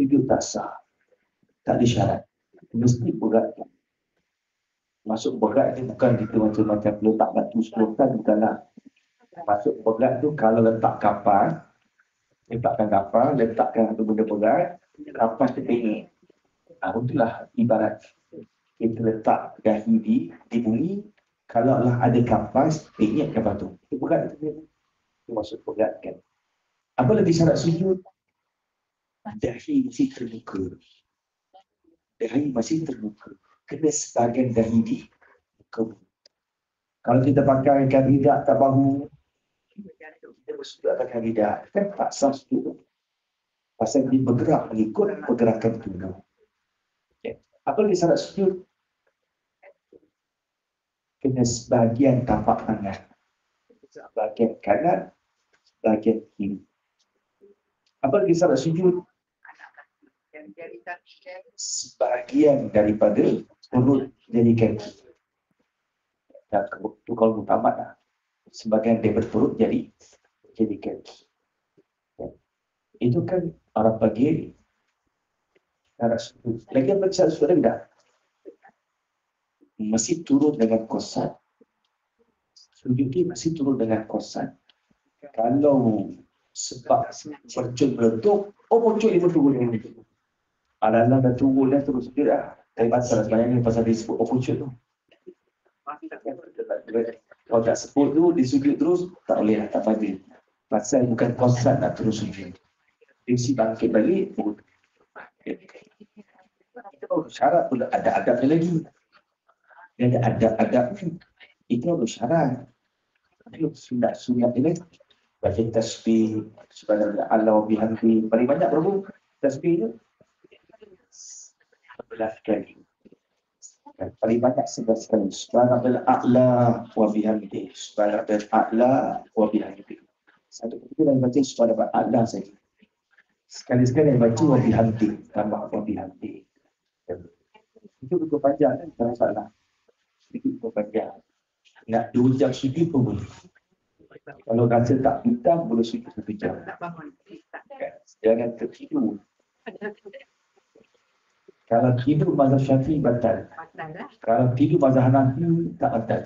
sujud tak sah. Tak ada syarat. Mesti beratkan. Masuk berat ni bukan kita macam-macam letak batu 10 tan, bukanlah. Masuk berat tu kalau letak kapal, letakkan kapal, letakkan satu benda berat, kapal terpengit. Itulah ibarat kita letak dahi di bumi, kalau lah ada kapal, pengit kapal tu. Itu berat itu. Itu maksud berat kan. Apa lagi syarat sujud? Dahi masih terbuka. Dahi masih terbuka. Kena sebagian dahi di muka. Kalau kita pakai kandidat tak bahu, kita bersujud atas kandidat, kan tak sah sujud. Pasal dia bergerak mengikut pergerakan tubuh. Okay. Apa lagi syarat sujud? Kena sebagian tapak tangan. Sebagian kanan, sebagian kiri. Apa lagi syarat sujud? Sebagian daripada perut jadi kaki. Dan itu kalau utama lah. Sebagian daripada perut jadi kaki. Itu kan orang bagi syarat sujud. Lagi apa syarat sujud rendah? Masih turun dengan kosan. Sujud ini masih turun dengan kosan. Kalau sebab bercun meletup, muncul dia turun. Alam-alam dah turun dah terus sujud dah. Tapi pasal sebenarnya pasal disebut muncul tu. Kalau tak sebut tu, disujud terus, tak boleh lah, tak pagi. Pasal bukan kosan nak terus sujud. Dia si bangkit balik, itu baru syarat pula, ada adabnya lagi. Dia ada adab-adab ni. Itu baru syarat. Itu sunat ini. Baca tasbih, subhanallah Allah wa bihamdi. Paling banyak berapa tasbih tu? 11 kali. Paling banyak 11 kali. Subhanallah a'la wa bihamdi. Subhanallah a'la wa bihamdi. Satu kali yang baca subhanallah a'la saja. Sekali-sekali yang baca wa bihamdi. Tambah wa bihamdi. Itu cukup panjang kan? Tak salah. Sedikit cukup panjang. Nak 2 jam sujud pun boleh. Kalau rasa tak hitam, boleh sujud 1 jam. Jangan tertidur. Kalau tidur mazhab Syafi'i batal. Kalau tidur mazhab Hanafi tak batal.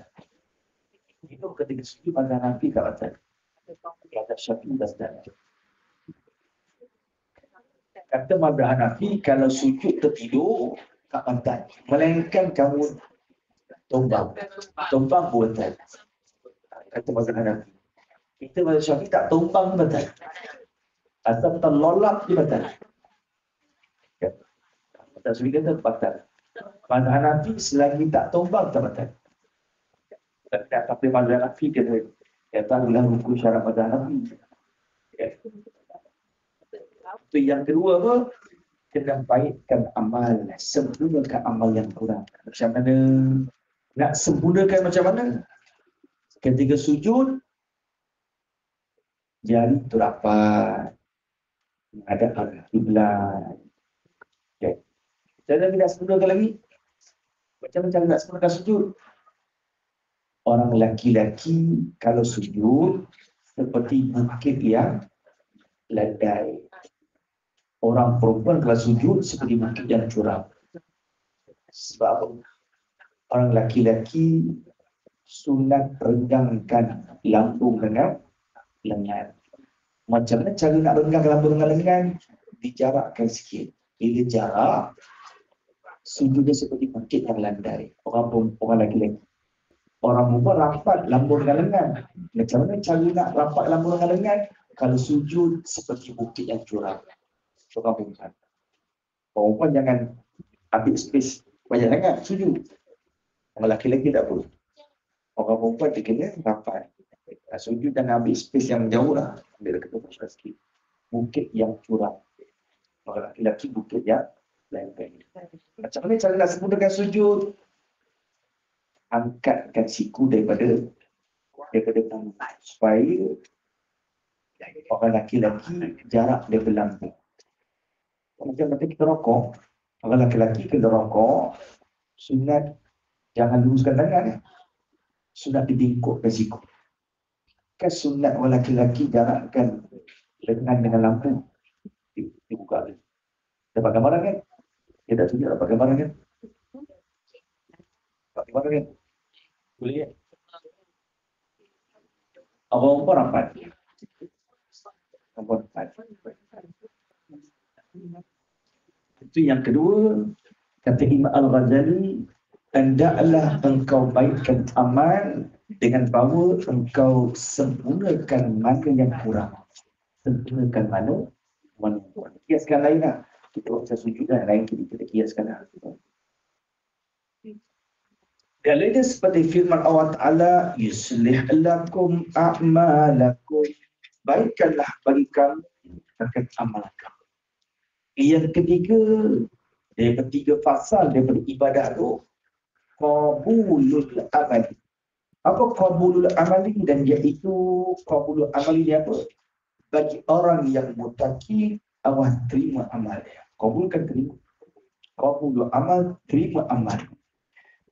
Tidur ketika sujud mazhab Hanafi tak batal. Mazhab Syafi'i batal. Kata mazhab Hanafi, kalau sujud tertidur tak batal. Melainkan kamu tumbang. Tumbang batal. Kata mazhab Hanafi. Kita mazhab Syafi'i tak tumbang batal. Atau terlolak dia batal. Tak sulit kata batal. Mazhab Hanafi selagi tak tumbang tak batal. Tapi mazhab Hanafi kata dalam buku syarat mazhab Hanafi. Itu yang kedua apa? Kena baikkan amal, sempurnakan amal yang kurang. Macam mana? Nak sempurnakan macam mana? Ketika sujud, jari tu rapat, ada arah kiblat. Okay. Cara nak sempurnakan lagi? Macam-macam nak sempurnakan sujud. Orang lelaki kalau sujud seperti bukit yang landai. Orang perempuan kalau sujud seperti bukit yang curam. Sebab orang lelaki sunat rendangkan lambung dengan lengan. Macam mana cara nak renggang lambung dengan lengan? Dijarakkan sikit. Bila jarak, sujud dia seperti bukit yang landai. Orang lelaki-lelaki. Orang perempuan rapat lambung dengan lengan. Macam mana cara nak rapat lambung dengan lengan? Kalau sujud seperti bukit yang curam. Orang perempuan. Orang perempuan jangan ambil space banyak sangat sujud. Orang lelaki-lelaki tak boleh. Orang perempuan dia kena rapat. Sujud dan ambil space yang jauh lah. Ambil dekat sikit. Bukit yang curam. Orang lelaki bukit yang lembek. Macam mana cara nak sempurnakan sujud? Angkatkan siku daripada punggung supaya orang lelaki jarak dia berlambung. Macam kita rokok, orang lelaki kena rokok, sunat jangan luruskan tangan, sunat dibingkukkan siku. Kan sunat orang lelaki jarakkan lengan dengan lambung dibuka. Dapat gambaran kan? Dia tak tunjuk dapat gambaran kan? Dapat gambaran kan? Boleh kan? Orang pun rapat. Itu yang kedua, kata Imam Al-Ghazali, hendaklah engkau baikkan amal dengan bahawa engkau sempurnakan mana yang kurang. Sempurnakan mana yang kurang. Kiaskan lain lah. Kita bisa sujud dan lain kita kiaskan lah. Dan lainnya seperti firman Allah Ta'ala, yuslih lakum a'malakum. Baikkanlah bagi kamu terkait amal kamu. Yang ketiga, daripada 3 fasal daripada ibadah itu, qabulul amali. Apa qabulul amali? Dan iaitu qabulul amali dia apa? Bagi orang yang muttaqi, Allah terima amal dia. Qabulkan terima. Qabulul amal, terima amal.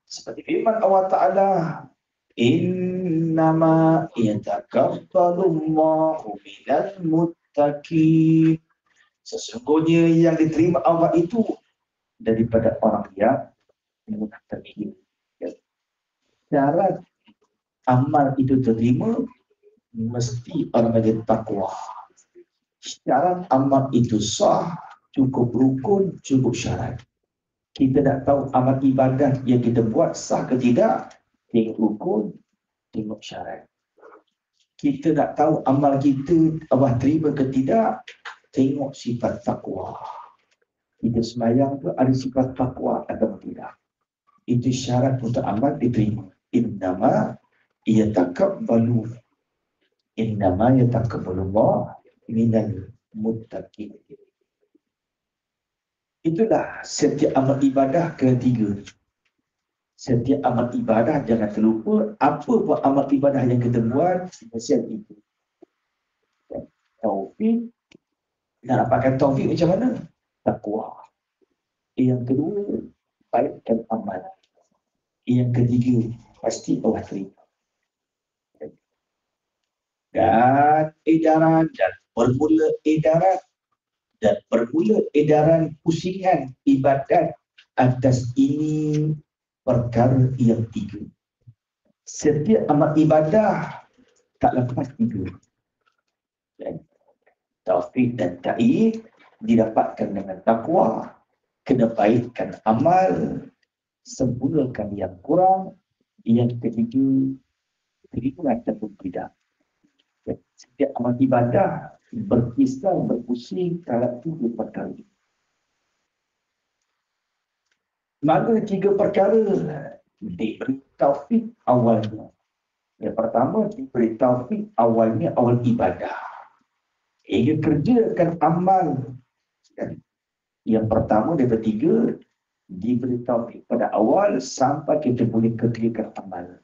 Seperti firman Allah Ta'ala, innama yatakabbalullahu minal muttaqin. Sesungguhnya yang diterima Allah itu daripada orang yang muttaqin. Syarat amal itu terima mesti orang yang takwa. Syarat amal itu sah, cukup rukun, cukup syarat. Kita nak tahu amal ibadah yang kita buat sah ke tidak, tengok rukun, tengok syarat. Kita nak tahu amal kita Allah terima ke tidak, tengok sifat takwa. Kita sembahyang tu ada sifat takwa atau tidak. Itu syarat untuk amal diterima. Innama yatakabbalu. Innama yatakabbalullah minal muttaqin. Itulah setiap amal ibadah ketiga. Setiap amal ibadah jangan terlupa apa pun amal ibadah yang kita buat spesial itu. Taufik. Nak dapatkan taufik macam mana? Takwa. Yang kedua, baikkan amal. Yang ketiga, pasti Allah terima. Dan edaran dan bermula edaran pusingan ibadat atas ini perkara yang 3. Setiap amal ibadah tak lepas 3. Taufik dan ta'id didapatkan dengan takwa, kena baikkan amal, sempurnakan yang kurang, yang ketiga terima ataupun tidak. Setiap amal ibadah berkisar, berpusing terhadap 3 perkara. Mana 3 perkara diberi taufik awalnya. Yang pertama diberi taufik awalnya awal ibadah. Ia kerjakan amal. Yang pertama daripada 3 diberi taufik pada awal sampai kita boleh kerjakan amal.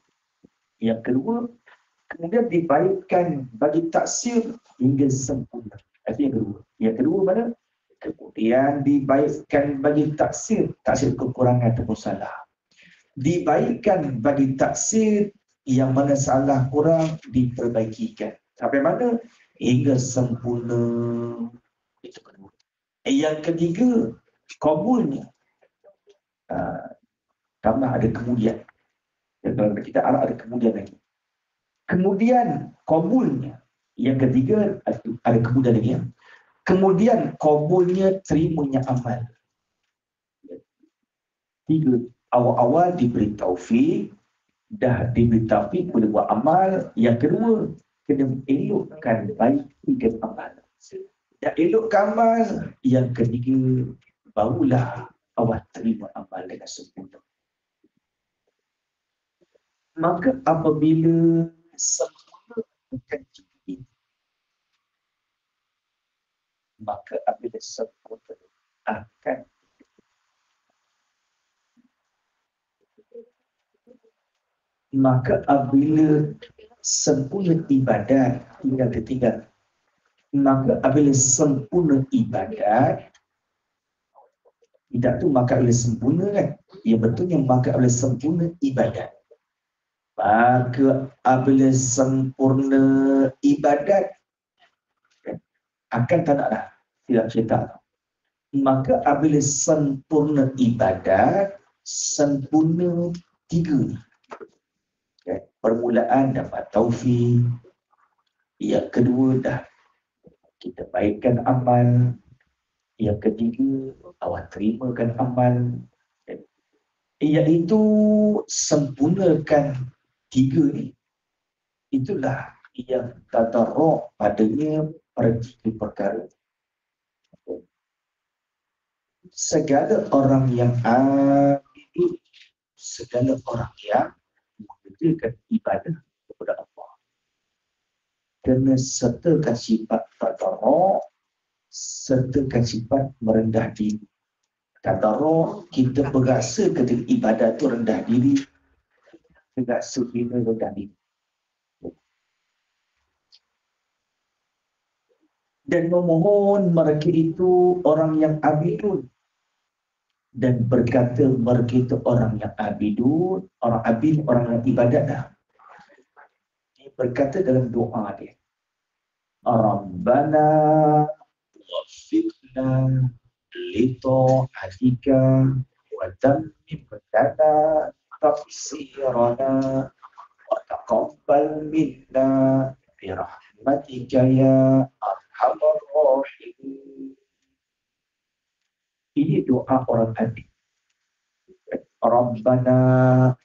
Yang kedua, kemudian dibaikkan bagi taksir hingga sempurna. Itu yang kedua. Yang kedua mana? Kemudian dibaikkan bagi taksir kekurangan ataupun salah. Dibaikkan bagi taksir yang mana salah kurang diperbaikikan. Sampai mana? Hingga sempurna. Itu kedua. Yang ketiga, kabulnya. Karena ada kemudian. Dalam kita Arab ada kemudian lagi. Kemudian kabulnya. Yang ketiga, ada kemudian ini ya. Kemudian kabulnya terimanya amal. Tiga, awal-awal diberi taufik, dah diberi taufik boleh buat amal. Yang kedua, kena elokkan baik tiga amal. Dah elokkan amal. Yang ketiga, barulah awal terima amal dengan sempurna. Maka apabila sempurna bukan ini, maka apabila sempurna akan maka apabila sempurna ibadat tinggal, maka apabila sempurna ibadat tidak tu maka apabila sempurna kan, ya betulnya maka apabila sempurna ibadat, maka apabila sempurna ibadat akan tak nak dah tidak cerita. Maka apabila sempurna ibadat, sempurna tiga ni. Permulaan dapat taufik, yang kedua dah kita baikkan amal, yang ketiga awak terimakan amal, iaitu sempurnakan tiga ni. Itulah yang tadarruk padanya pada tiga perkara. Segala orang yang abid, segala orang yang mengerjakan ibadah kepada Allah, kena sertakan sifat tadarruk, sertakan sifat merendah diri. Tadarruk, kita berasa ketika ibadah itu rendah diri, berasa bila rendah diri. Dan memohon mereka itu orang yang abidun, dan berkata mereka itu orang yang abidun, orang abid, orang yang ibadat dah. Dia berkata dalam doa dia, Rabbana wafiqna lita'atika wa tammim lana tafsirana wa taqabbal minna birahmatika ya arhamar rahimin. Ini doa orang abid. Rabbana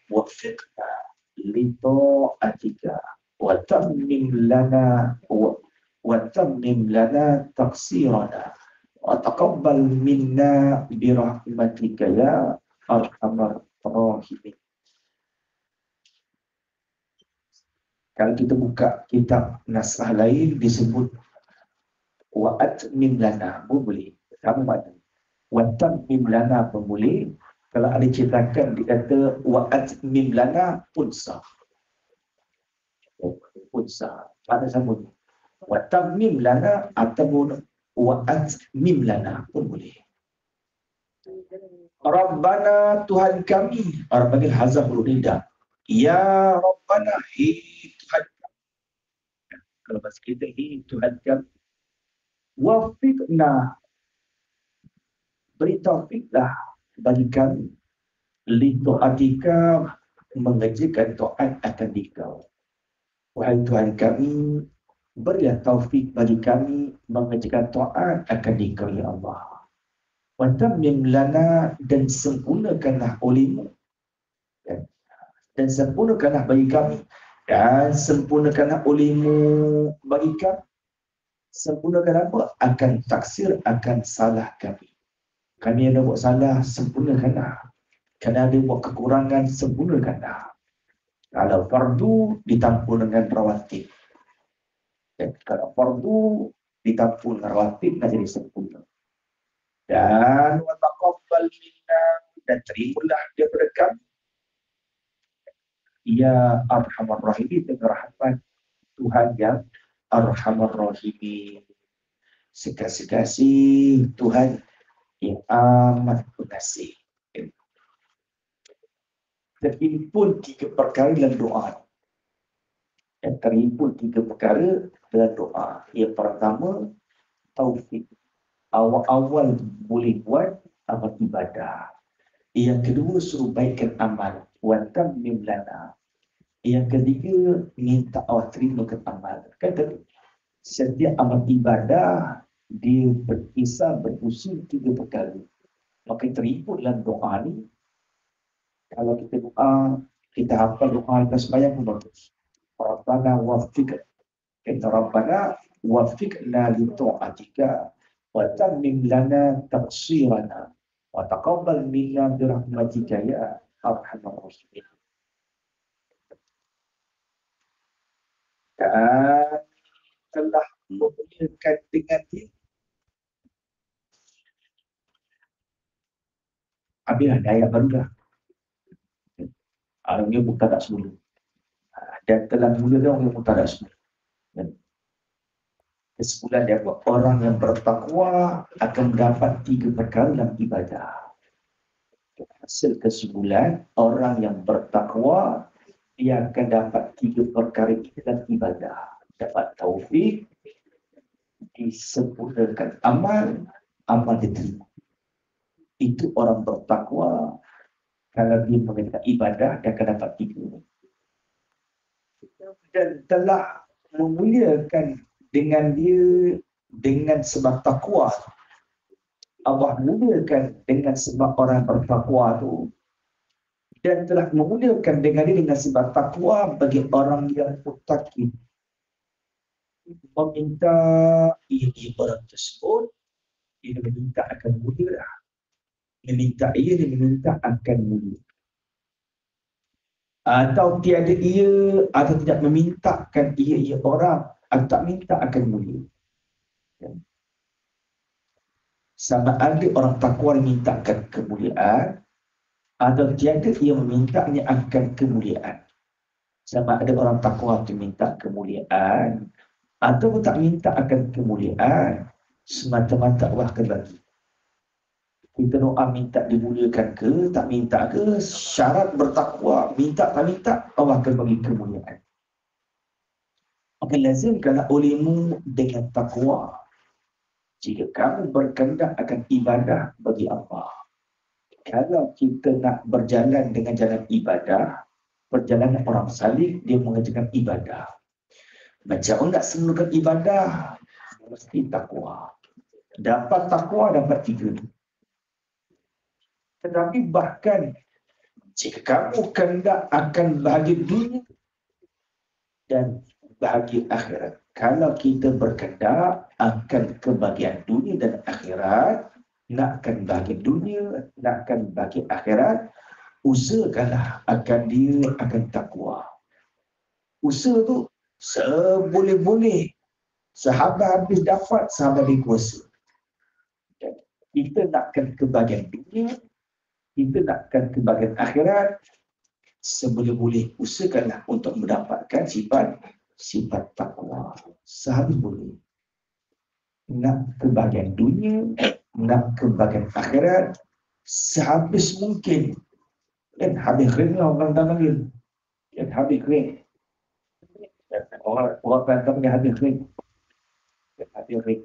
wafiqna lita'atika wa tammim lana taqsirana wa taqabbal minna birahmatika ya arhamar rahimin. Kalau kita buka kitab naskah lain disebut wa atmim lana pun boleh, sama makna. Wa tammim lana pun boleh. Kalau ada ceritakan dikata wa atmim lana pun sah. Pun sah. Mana sama. Wa tammim lana ataupun wa atmim lana pun boleh. Rabbana Tuhan kami. Orang panggil hazah rida. Ya Rabbana, hei Tuhan kami. Kalau bahasa kita, hei Tuhan kami. Wafiqna, beri taufiklah bagi kami lita'atika, mengerjakan taat akan dikau. Wahai Tuhan kami, berilah taufik bagi kami mengerjakan taat akan dikau ya Allah. Wa tammim lana, dan sempurnakanlah olehmu, dan sempurnakanlah bagi kami, dan sempurnakanlah olehmu bagi kami. Sempurnakan apa? Akan taksir, akan salah kami. Kami ada buat salah, sempurnakanlah. Kami ada buat kekurangan, sempurnakanlah. Kalau fardu, ditampung dengan rawatib. Kalau fardu, ditampung dengan rawatib, nak jadi sempurna. Dan wa taqabbal minna, dan terimalah daripada kami. Ya Arhamar Rahimin, dengan rahmat Tuhan yang Arhamar Rahimin. Sekasih-kasih Tuhan yang amat pengasih. Terhimpun tiga perkara dalam doa. Yang terhimpun tiga perkara dalam doa. Yang pertama, taufik. Awal-awal boleh buat amal ibadah. Yang kedua, suruh baikkan amal. Wa tammim lana. Yang ketiga, minta awak terimakan amal. Kan tadi, setiap amal ibadah dia berkisar berusul 3 perkara. Maka terikut dalam doa ni, kalau kita doa, kita hafal doa kita sembahyang pun bagus. Rabbana waffiq, Rabbana waffiqna li ta'atika wa tammim lana taqsirana wa taqabbal minna bi rahmatika ya arhamar rahimin. Dan telah memulakan dengan dia. Habis ada ayat baru dah. Dia buka tak semula. Dan telah mula dah orang buka tak semula. Kesimpulan dia buat, orang yang bertakwa akan mendapat 3 perkara dalam ibadah. Hasil kesimpulan, orang yang bertakwa dia akan dapat 3 perkara itu dalam ibadah. Dapat taufik, disempurnakan amal diterima. Itu orang bertakwa. Kalau dia mengerjakan ibadah, dia akan dapat 3. Dan telah memuliakan dengan dia, dengan sebab takwa. Allah muliakan dengan sebab orang bertakwa tu. Dan telah memuliakan dengan dia dengan sebab takwa bagi orang yang muttaqi. Meminta ini orang tersebut, dia meminta akan mulia. Meminta ia, dia meminta akan mulia. Atau tiada ia, atau tidak memintakan ia orang, atau tak minta akan mulia. Sama ada orang takwa memintakan kemuliaan, atau tiada ia memintanya akan kemuliaan. Sama ada orang takwa itu minta kemuliaan, atau tak minta akan kemuliaan, semata-mata Allah akan bagi. Kita doa minta dimuliakan ke, tak minta ke, syarat bertakwa, minta tak minta, Allah akan bagi kemuliaan. Maka lazimkanlah olehmu dengan takwa. Jika kamu berkehendak akan ibadah bagi Allah. Kalau kita nak berjalan dengan jalan ibadah, perjalanan orang salih, dia mengerjakan ibadah. Macam nak semulakan ibadah, mesti takwa. Dapat takwa, dapat 3. Tetapi bahkan jika kamu kehendak akan bahagia dunia dan bahagia akhirat, kalau kita berkehendak akan kebahagiaan dunia dan akhirat, nakkan bahagia dunia, nakkan bahagia akhirat, usahakanlah akan dia akan takwa. Usaha tu seboleh-boleh, sahabat habis dapat, sahabat dikuasa. Kita nakkan kebahagiaan dunia, kita nakkan kebahagiaan akhirat, seboleh-boleh usahakanlah untuk mendapatkan sifat takwa. Sehabis boleh. Nak kebahagiaan dunia, nak kebahagiaan akhirat, sehabis mungkin. Dan habis kering lah orang tak panggil. Dan habis kering. Orang tak panggil habis kering. Dan habis kering.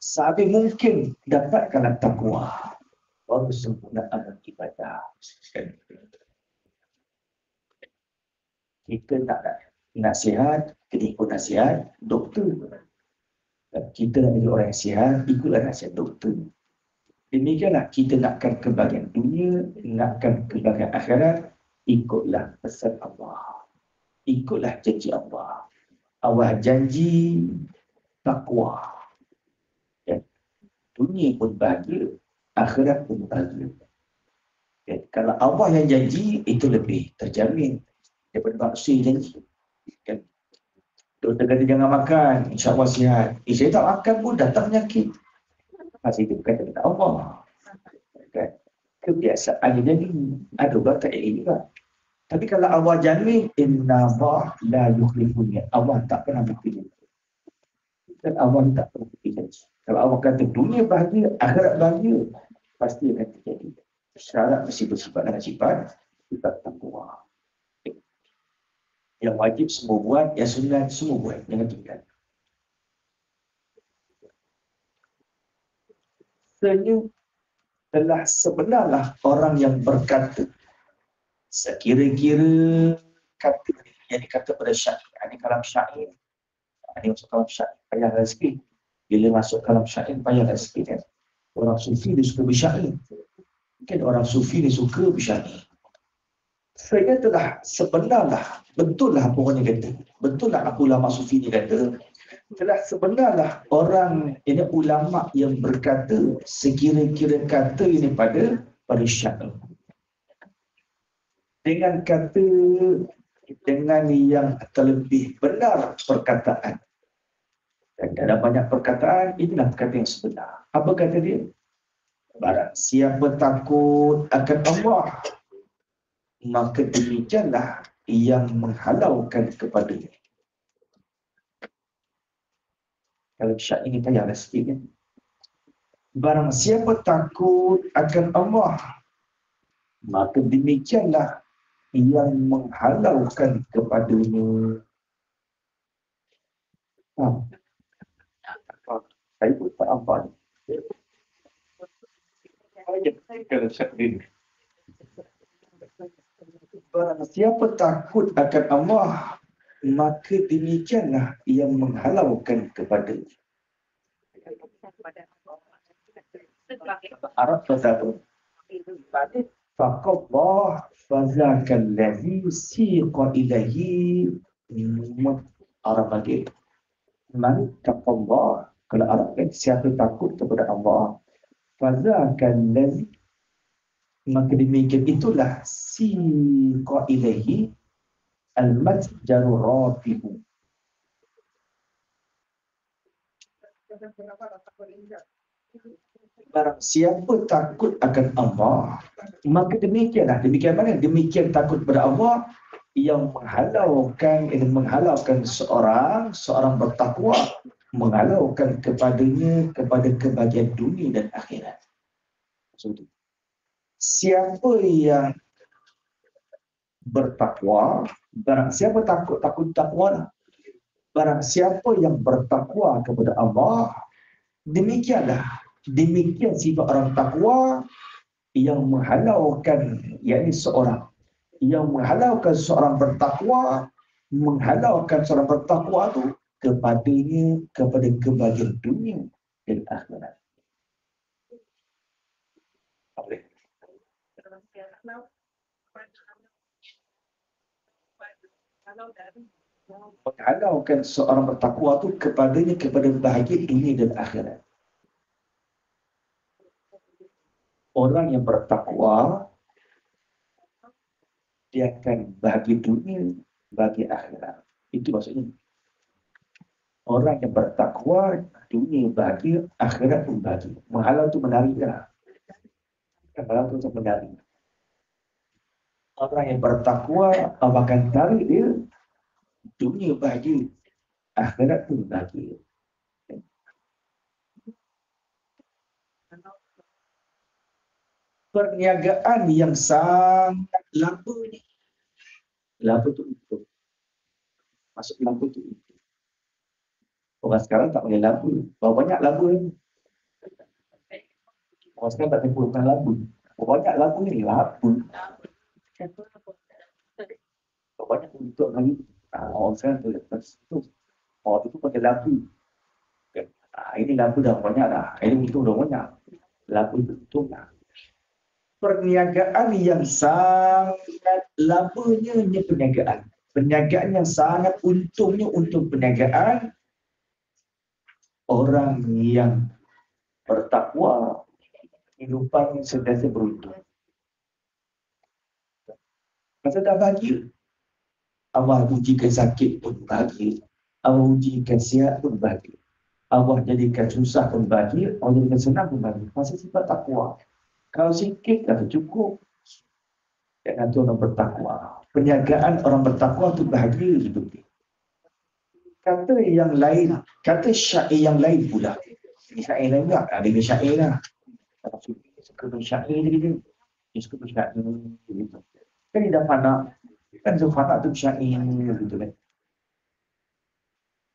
Sehabis mungkin dapatkanlah takwa. Baru sempurna amal ibadah. Kita nak nasihat, kita ikut nasihat doktor. Kita nak jadi orang yang sihat, ikutlah nasihat doktor. Demikianlah kita nakkan kebahagiaan dunia, nakkan kebahagiaan akhirat, ikutlah pesan Allah. Ikutlah janji Allah. Allah janji takwa. Ya. Dunia pun bahagia, akhirat pun bahagia. Ya. Kalau Allah yang janji, itu lebih terjamin daripada manusia janji. Kan? Doktor kata jangan makan, insya-Allah sihat. Saya tak makan pun datang penyakit. Masih itu bukan daripada Allah. Kan? Kebiasaan yang jadi, ada orang tak elok juga. Tapi kalau Allah jamin, inna Allah la yukhliful mi'ad. Allah tak pernah berpilih. Dan Allah tak pernah berpilih. Kalau Allah kata dunia bahagia, akhirat bahagia, pasti akan terjadi. Syarat mesti bersifat dengan sifat takwa. Yang wajib semua buat, yang sunat semua buat, jangan tinggal. Telah sebenarlah orang yang berkata sekira-kira kata yang dikata pada syair, ini kalam syair, Ini masuk dalam syair payah rezeki. Bila masuk dalam syair payah rezeki kan. Orang sufi dia suka bersyair. Mungkin orang sufi dia suka bersyair. Saya katalah sebenarlah, betul lah apa orang ni kata. Betul lah apa ulama sufi ni kata. Telah sebenarlah orang ini ulama yang berkata sekira-kira kata ini pada syair. Dengan kata dengan yang terlebih benar perkataan. Dan ada banyak perkataan, inilah perkataan yang sebenar. Apa kata dia? Barang siapa takut akan Allah, maka demikianlah yang menghalaukan kepadanya. Kalau syair ini payah sikit kan? Barang siapa takut akan Allah, maka demikianlah yang menghalaukan kepadanya. Saya pun tak apa. Barang siapa takut akan Allah, maka demikianlah yang menghalaukan kepadanya. Arab kata apa? Faqallah fazakal ladzi siqa ilaihi. Arab lagi. Man taqallah. Kalau Arab kan siapa takut kepada Allah, fazakal ladzi, maka demikian itulah siqa ilaihi al-masjaru rafi'u. Barang siapa takut akan Allah, maka demikianlah. Demikian mana? Demikian takut kepada Allah yang menghalaukan seorang bertakwa, menghalaukan kepadanya kepada kebahagiaan dunia dan akhirat. Maksudnya, siapa yang bertakwa, barang siapa takut takwa, barang siapa yang bertakwa kepada Allah, demikian sifat orang takwa yang menghalaukan, yakni seorang yang menghalaukan seorang bertakwa, menghalaukan seorang bertakwa itu kepada kebahagiaan dunia dan akhirat. Menghalaukan seorang bertakwa itu kepada bahagia dunia dan akhirat. Orang yang bertakwa, dia akan bahagia dunia, bahagia akhirat. Itu maksudnya. Orang yang bertakwa, dunia bahagia, akhirat pun bahagia. Menghalau itu menarik lah. Menghalau itu menarik. Orang yang bertakwa, akan tarik dia, dunia bahagia, akhirat pun bahagia. Perniagaan yang sangat laba ni. Laba tu untung. Masuk laba tu untung. Orang sekarang tak boleh laba. Berapa banyak laba ni? Orang sekarang tak boleh bukan laba. Berapa banyak laba ni? Laba. Berapa banyak untuk lagi? Orang sekarang tu lepas tu. Orang tu pakai laba. Ini laba dah banyak dah. Ini untung dah banyak. Laba tu untung lah. Perniagaan yang sangat labanya perniagaan. Perniagaan yang sangat untungnya untuk perniagaan orang yang bertakwa, kehidupannya sentiasa beruntung. Masa dah bahagia, Allah ujikan sakit pun bahagia, Allah ujikan sihat pun bahagia, Allah jadikan susah pun bahagia, Allah jadikan senang pun bahagia. Masa sifat takwa. Kalau sikit dah cukup. Dan itu orang bertakwa. Perniagaan orang bertakwa itu bahagia hidup dia. Kata yang lain, kata syair yang lain pula. Ini syair lain tak? Ada syair lah. Kalau suka bersyair dia. Dia suka bersyair gitu. Kan dia dah fana. Kan fana tu bersyair gitu kan.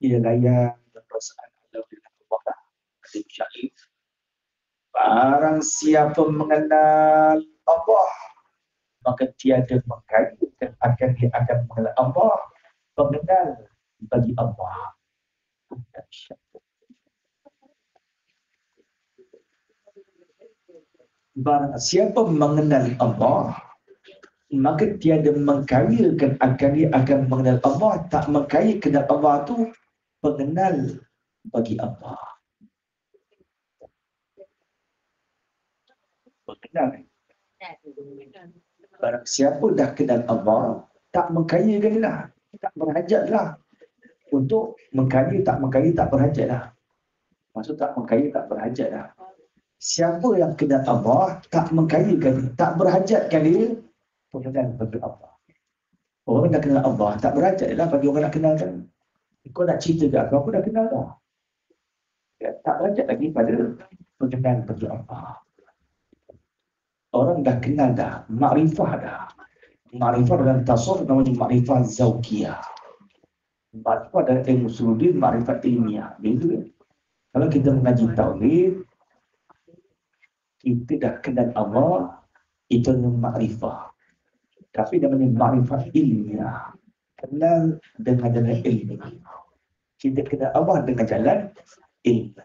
Dia layan perasaan Allah dengan Allah. Ada bersyair. Barang siapa mengenal Allah, maka tiada mengkaitkan dia akan mengenal Allah, mengenal bagi Allah. Barang siapa mengenal Allah, maka tiada mengkayakan akan dia akan mengenal Allah. Tak mengkaya kenal Allah tu pengenal bagi Allah. Pengenal. Barang siapa dah kenal Allah, tak mengkayakan lah, tak berhajat lah. Untuk mengkaya tak berhajat lah. Maksud tak mengkaya tak berhajat lah. Siapa yang kenal Allah, tak mengkayakan, tak berhajatkan dia, pengenal bagi Allah. Orang dah kenal Allah, tak berhajat lah bagi orang nak kenal kan. Kau nak cerita ke aku dah kenal dah. Ya, tak berhajat lagi pada pengenal bagi Allah. Orang dah kenal dah, makrifah dah. Makrifah dalam tasawuf namanya makrifah zaukiyah. Makrifah dalam ilmu suludin, makrifah ilmiah. Beza. Kalau kita mengaji tauhid, kita dah kenal Allah, itu namanya makrifah. Tapi namanya makrifah ilmiah. Kenal dengan jalan ilmu. Kita kenal Allah dengan jalan ilmu.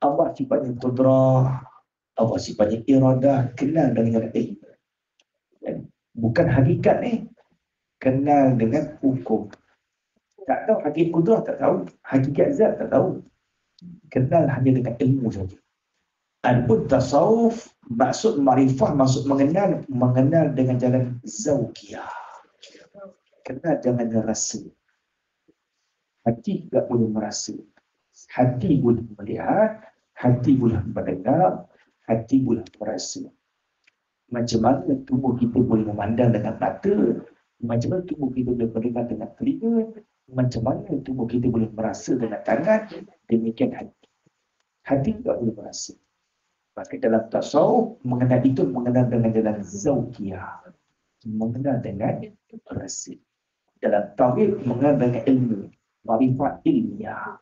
Allah sifatnya qudrah, Allah sifatnya iradah, kenal dengan jalan ilmu. Bukan hakikat ni, kenal dengan hukum. Tak tahu hakikat qudrah, tak tahu. Hakikat zat, tak tahu. Kenal hanya dengan ilmu saja. Adapun tasawuf, maksud marifah, maksud mengenal dengan jalan zaukiyah. Kenal dengan rasa. Hati tak boleh merasa. Hati boleh melihat, hati boleh mendengar, hati boleh merasa. Macam mana tubuh kita boleh memandang dengan mata, macam mana tubuh kita boleh mendengar dengan telinga, macam mana tubuh kita boleh merasa dengan tangan, demikian hati. Hati tak boleh merasa. Maka dalam tasawuf, mengenal itu mengenal dengan jalan zaukiyah. Mengenal dengan rasa. Dalam tauhid, mengenal dengan ilmu. Marifat ilmiah.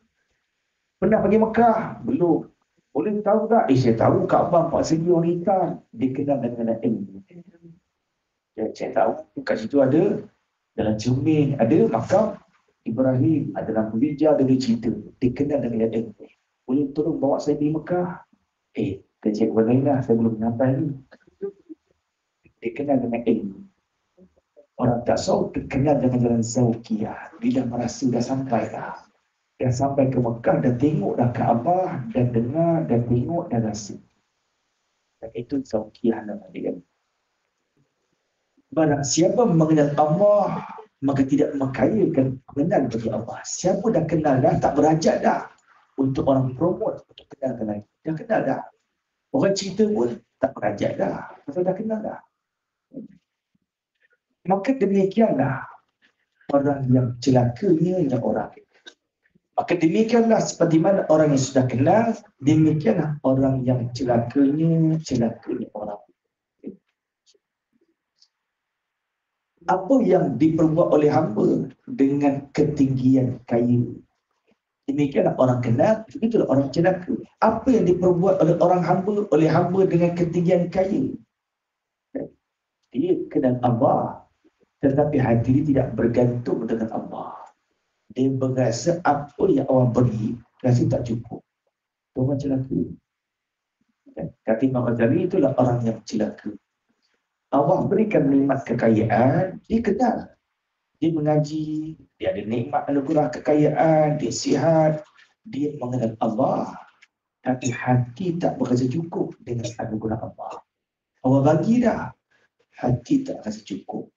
Pernah pergi Mekah? Belum. Boleh tahu tak? Saya tahu Kaabah 4 segi orang hitam. Dia kenal dengan ilmu. Saya tahu kat situ ada, dalam cermin ada makam Ibrahim, ada lampu hijau, ada cerita. Dia kenal dengan ilmu. Boleh tolong bawa saya pergi Mekah? Kerja lain lah, saya belum sampai ni. Dia kenal dengan ilmu. Orang tasawuf terkenal dengan jalan zaukiyah. Dia dah merasa dah sampai dah. Dah sampai ke Mekah, dah tengok dah Kaabah, dah dengar, dah tengok, dah rasa. Dan itu zaukiyah nama dia. Barang siapa mengenal Allah, maka tidak mengkayakan mengenal bagi Allah. Siapa dah kenal dah, tak berhajat dah untuk orang promote, untuk kenal ke lain. Dah kenal dah. Orang cerita pun tak berhajat dah. Pasal dah kenal dah. Maka demikianlah orang yang celakanya orang. Maka demikianlah seperti mana orang yang sudah kenal, demikianlah orang yang celakanya orang. Apa yang diperbuat oleh hamba dengan ketinggian kaya, demikianlah orang kenal, begitulah orang celaka. Apa yang diperbuat oleh hamba dengan ketinggian kaya, dia kenal Allah, tetapi hati dia tidak bergantung dengan Allah. Dia berasa apa yang Allah beri, rasa tak cukup. Itu orang celaka. Kata Imam Ghazali, itulah orang yang celaka. Allah berikan nikmat kekayaan, dia kenal. Dia mengaji, dia ada nikmat anugerah kekayaan, dia sihat, dia mengenal Allah. Tapi hati tak berasa cukup dengan anugerah Allah. Allah bagi dah, hati tak rasa cukup.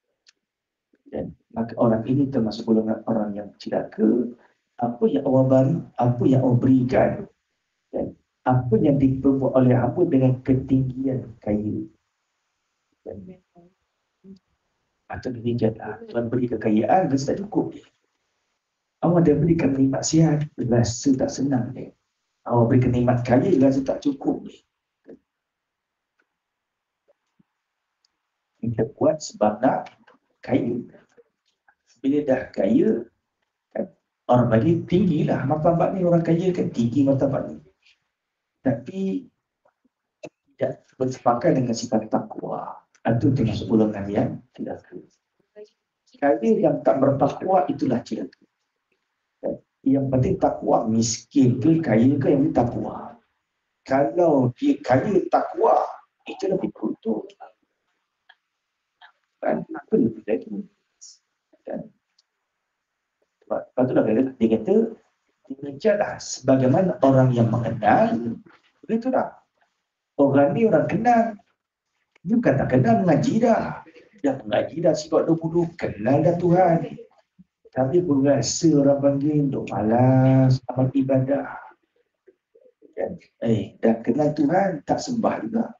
Dan maka orang ini termasuk golongan orang yang celaka. Apa yang Allah beri, apa yang Allah berikan, dan apa yang diperbuat oleh hamba dengan ketinggian kaya. Atau demikianlah, Tuhan beri kekayaan, rasa tak cukup dia. Allah dah berikan nikmat sihat, rasa tak senang dia. Allah berikan nikmat kaya, rasa tak cukup dia. Kita buat sebab nak kaya. Bila dah kaya, kan, orang bagi tinggilah martabat ni, orang kaya kan tinggi martabat ni. Tapi tidak bersepakat dengan sifat takwa. Itu termasuk golongan yang celaka. Kaya yang tak bertakwa itulah celaka. Yang penting takwa, miskin ke kaya ke yang takwa. Kalau dia kaya takwa, itu lebih beruntung. Kan? Itu lebih lagi. Kan? Lepas tu dia kata, demikianlah sebagaimana orang yang mengenal, begitulah. Orang ni orang kenal. Dia bukan tak kenal, mengaji dah. Dah mengaji dah sebab dulu kenal dah Tuhan. Tapi berasa orang panggil duk malas amal ibadah. Dan, dah kenal Tuhan, tak sembah juga.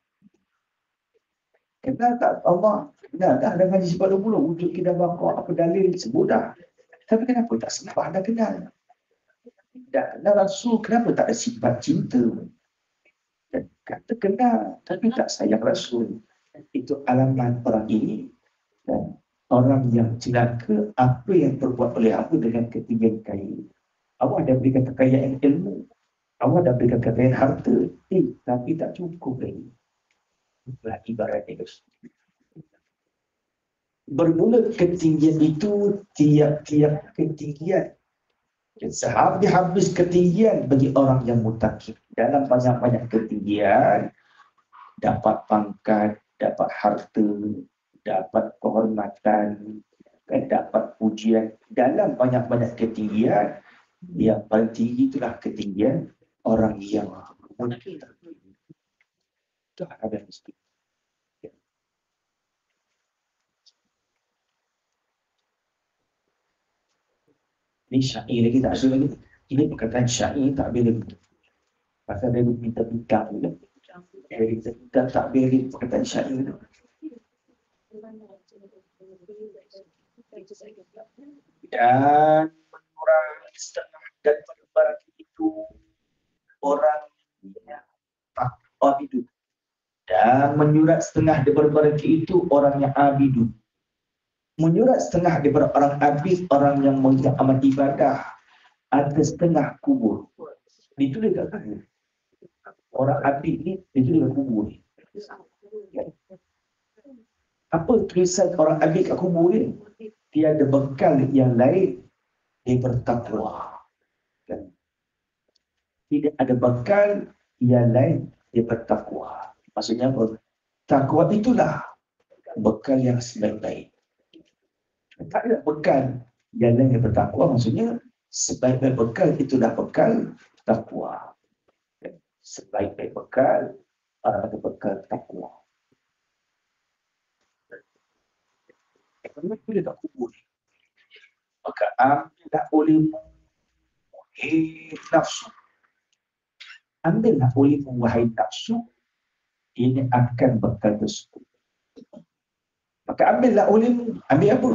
Kenal tak Allah? Kenal dah ngaji sebab dulu wujud kita bangkok apa dalil sebut dah. Tapi kenapa tak sembah dah kenal? Dah kenal Rasul, kenapa tak ada sifat cinta? Dan kata kenal, tapi tak sayang Rasul. Itu alamat orang ini. Dan orang yang celaka, apa yang terbuat oleh aku dengan ketinggian kaya. Allah dah berikan kekayaan ilmu. Allah dah berikan kekayaan harta. Tapi tak cukup lagi. Itulah ibaratnya. Bermula ketinggian itu tiap-tiap ketinggian. Sehabis-habis ketinggian bagi orang yang mutakin. Dalam banyak-banyak ketinggian, dapat pangkat, dapat harta, dapat kehormatan, dapat pujian. Dalam banyak-banyak ketinggian, yang paling tinggi itulah ketinggian orang yang mutakin. Itu ada mesti. Ini syair lagi tak ada lagi. Ini perkataan syair tak boleh lagi. Pasal dia minta-minta juga. Dia tak boleh perkataan syair tu. Dan mengurangi setengah daripada barang itu orang yang tak abidu. Dan menyurat setengah daripada barang itu orang yang abidu. Menyurat setengah daripada orang abid, orang yang mengerjakan amal ibadah, ada setengah kubur. Ditulis kat kubur. Orang abid ni ditulis kat kubur ni. Apa tulisan orang abid kat kubur ni? Tiada bekal yang lain, dia bertakwa. Tidak ada bekal yang lain, dia bertakwa. Maksudnya apa? Takwa itulah bekal yang sebaik-baik. Tak ada bekal yang lain yang bertakwa, maksudnya sebaik-baik bekal itulah bekal takwa. Sebaik-baik bekal ada bekal takwa. Kerana bila tak kubur, maka ambillah olehmu nafsu. Ambillah olehmu wahai nafsu, ini akan bekal tersebut. Maka ambillah olehmu, ambil apa?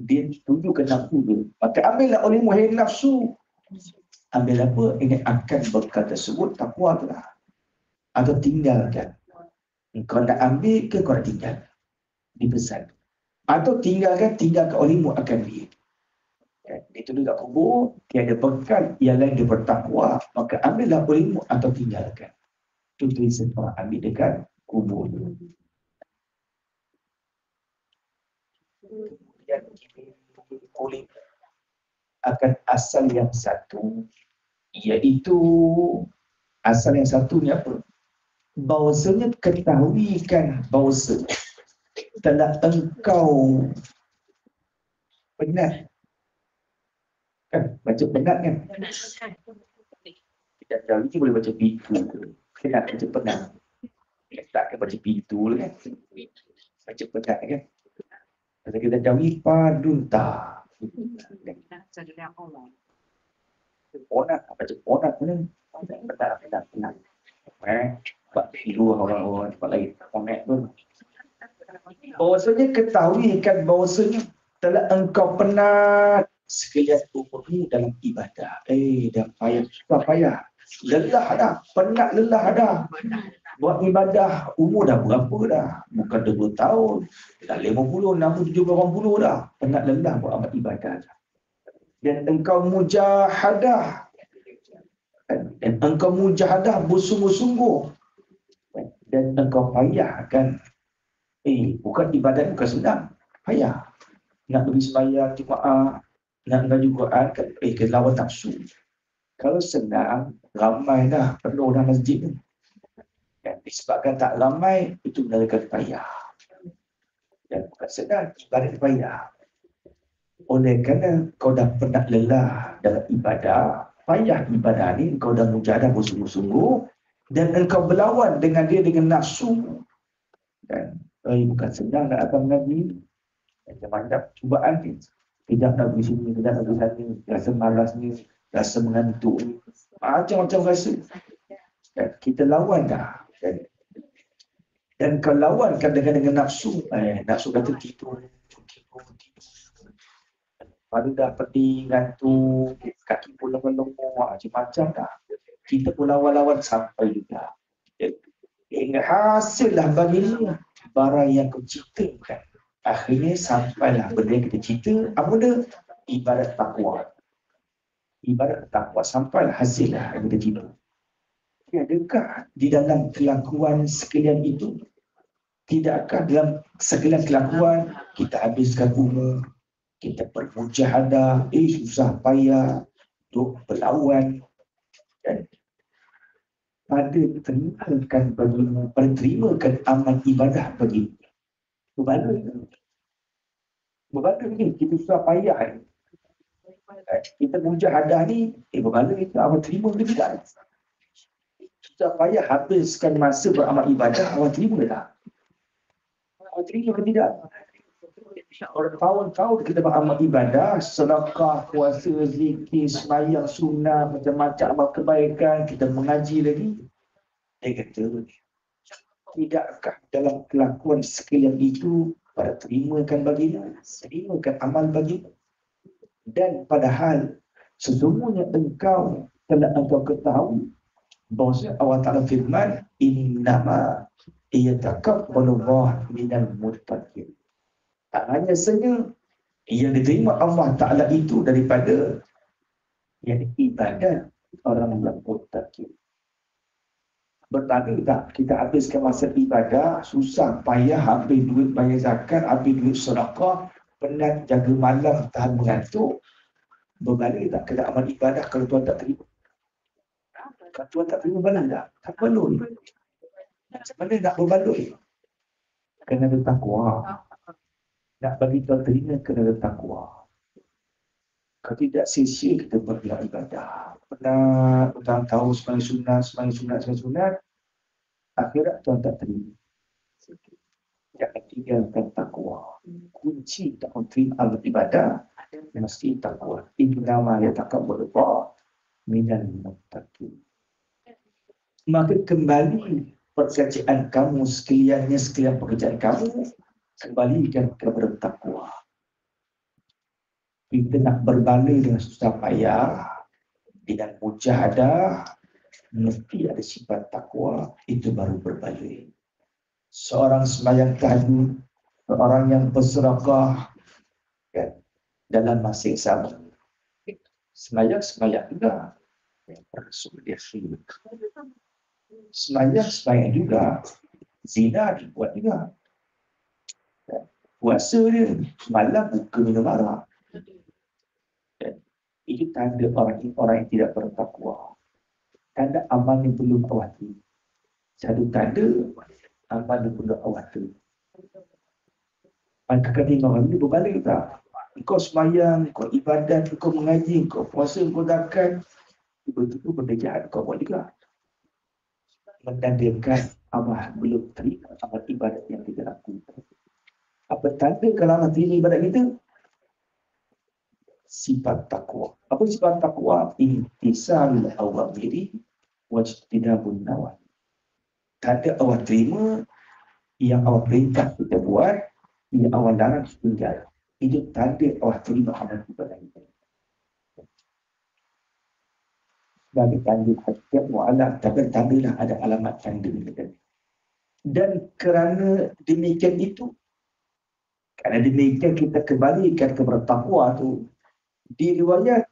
Dia tunjukkan nafsu dia. Maka ambillah olehmu wahai nafsu, ambil apa? Ini akan bekal tersebut, takwa tu lah. Atau tinggalkan. Kau nak ambil ke kau nak tinggal? Dipesan. Atau tinggalkan olehmu akan dia. Dia tulis kat kubur, tiada bekal yang lain dia bertakwa, maka ambillah olehmu atau tinggalkan. Itu tulisan orang ambil dekat kubur. Yang oleh akan asal yang satu, iaitu asal yang satu ni apa? Bahawasanya ketahuikan bahawa telah engkau penat. Kan? Baca penat kan? Tidak tahu ni boleh baca pintu. Penat baca penat. Takkan baca pintu lah kan? Baca penat kan? Pasal kita tahu padunta. Ponat, baca ponat pun ni. Penat. Buat pilu orang-orang tempat lain. Ponat pun. Bahawasanya ketahuikan bahawasanya telah engkau penat sekalian umurmu dalam ibadah. Dah payah, susah payah. Lelah dah, penat lelah dah. Buat ibadah, umur dah berapa dah? Bukan 20 tahun, dah 50, 60, 70, 80 dah. Penat lelah buat amal ibadah. Dan engkau mujahadah. Dan engkau mujahadah bersungguh-sungguh. Dan engkau payah kan? Bukan ibadat bukan senang. Payah. Nak pergi sembahyang Jumaat, nak ngaji Quran kan kena lawan nafsu. Kalau senang, ramai dah, penuh dah masjid ni. Dan disebabkan tak ramai, itu menekan payah. Dan bukan senang, ibadat payah. Oleh kerana kau dah penat lelah dalam ibadah, payah ibadah ni, kau dah mujahadah bersungguh-sungguh, dan engkau berlawan dengan dia dengan nafsu. Dan bukan senang nak datang mengaji. Macam-macam cubaan ni. Tidak nak pergi sini, tidak nak pergi sana, rasa malas ni, rasa mengantuk ni. Macam-macam rasa. Dan kita lawan dah. Dan kau lawankan dengan nafsu. Nafsu kata tidur. Baru dah pedih, ngantuk, kaki pun lemah-lemah, macam-macam dah. Kita pun lawan-lawan sampai juga. Hasillah baginya barang yang kau ciptakan. Akhirnya sampailah benda yang kita cipta, apa dia? Ibadat takwa. Ibadat takwa sampailah hasillah yang kita cipta. Tiadakah di dalam kelakuan sekalian itu? Tidakkah dalam segala kelakuan kita habiskan umur, kita bermujahadah, susah payah untuk berlawan, dan pada terimakan bagimu, pada terimakan amal ibadah bagimu. Berbaloi ni, kita susah payah ni. Kita mujahadah ni, berbaloi itu amal terima ke tidak? Susah payah habiskan masa beramal ibadah, awak terima ke tak? Awak terima ke tidak? Orang tahun-tahun kita beramal ibadah, sedekah, puasa, zikir, sembahyang, sunnah, macam-macam amal kebaikan, kita mengaji lagi. Dia kata, tidakkah dalam kelakuan sekalian itu pada terimakan baginya, terimakan amal baginya. Dan padahal sesungguhnya engkau ketahui bahawa Allah Ta'ala firman, innama yataqabbalullah minal muttaqin. Tak hanya saja yang diterima Allah Ta'ala itu daripada yang ibadat orang yang muttaqin. Bertanda tak kita habiskan masa ibadah, susah payah, habis duit bayar zakat, habis duit sedekah, penat jaga malam, tahan mengantuk. Berbalik tak kena amal ibadah kalau Tuhan tak terima? Kalau Tuhan tak terima, balik tak? Tak perlu. Sebenarnya nak berbaloi, kena ada takwa. Nak bagi Tuhan terima, kena ada takwa. Kalau tidak, sia-sia kita beribadah. Penat, Tuhan tahu sembahyang sunat, akhirat Tuhan tak terima. Jangan tinggalkan takwa. Kunci tak terima amal ibadah, mesti takwa. Innama yataqabbalullah minal muttaqin. Maka kembali pekerjaan kamu sekalian pekerjaan kamu, kembalikan kepada takwa. Kita nak berbaloi dengan susah payah, dengan mujahadah, mesti ada sifat takwa, itu baru berbaloi. Seorang sembahyang tahajud, seorang yang bersedekah, kan, dalam masa yang sama. Sembahyang juga. Sembahyang juga. Zina dibuat juga. Puasa dia, semalam buka minum arak. Ini tanda orang yang tidak bertakwa. Tanda amal yang belum awati. Satu tanda amal yang belum awati. Maka kata orang ini berbalik tak? Kau sembahyang, kau ibadat, kau mengaji, kau puasa, kau zakat. Tiba-tiba benda jahat kau buat juga. Menandakan amal belum terima amal ibadat yang kita lakukan. Apa tanda kalau Allah terima ibadat kita? Sifat takwa. Apa sifat takwa? Imtisalul awamiri wajtinabun nawahi. Tanda Allah terima yang Allah perintah kita buat, yang Allah larang kita tinggal. Itu tanda Allah terima amal ibadat kita. Bagi tanda hakikat mu'alaf, tapi tandalah ada alamat tanda. Dan kerana demikian kita kembalikan kepada takwa tu. Di riwayat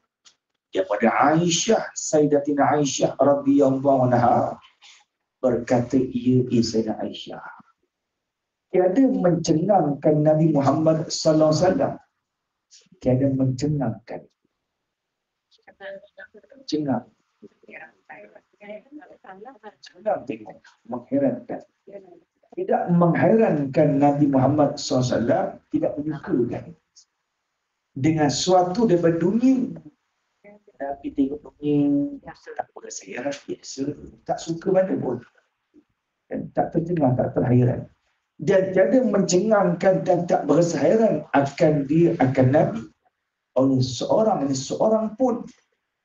daripada Aisyah, Sayyidatina Aisyah radhiyallahu anha berkata, Sayyidatina Aisyah, tiada mencengangkan Nabi Muhammad sallallahu alaihi wasallam tiada mencengangkan. Cengang tengok, mengherankan. Tidak mengherankan Nabi Muhammad SAW tidak menyukakan dengan suatu daripada dunia. Nabi tengok dunia tak berasa heran biasa, tak suka mana pun, dan tak tercengang, tak terhairan, dan tiada mencengangkan dan tak berasa hairan akan dia, akan Nabi oleh seorang pun.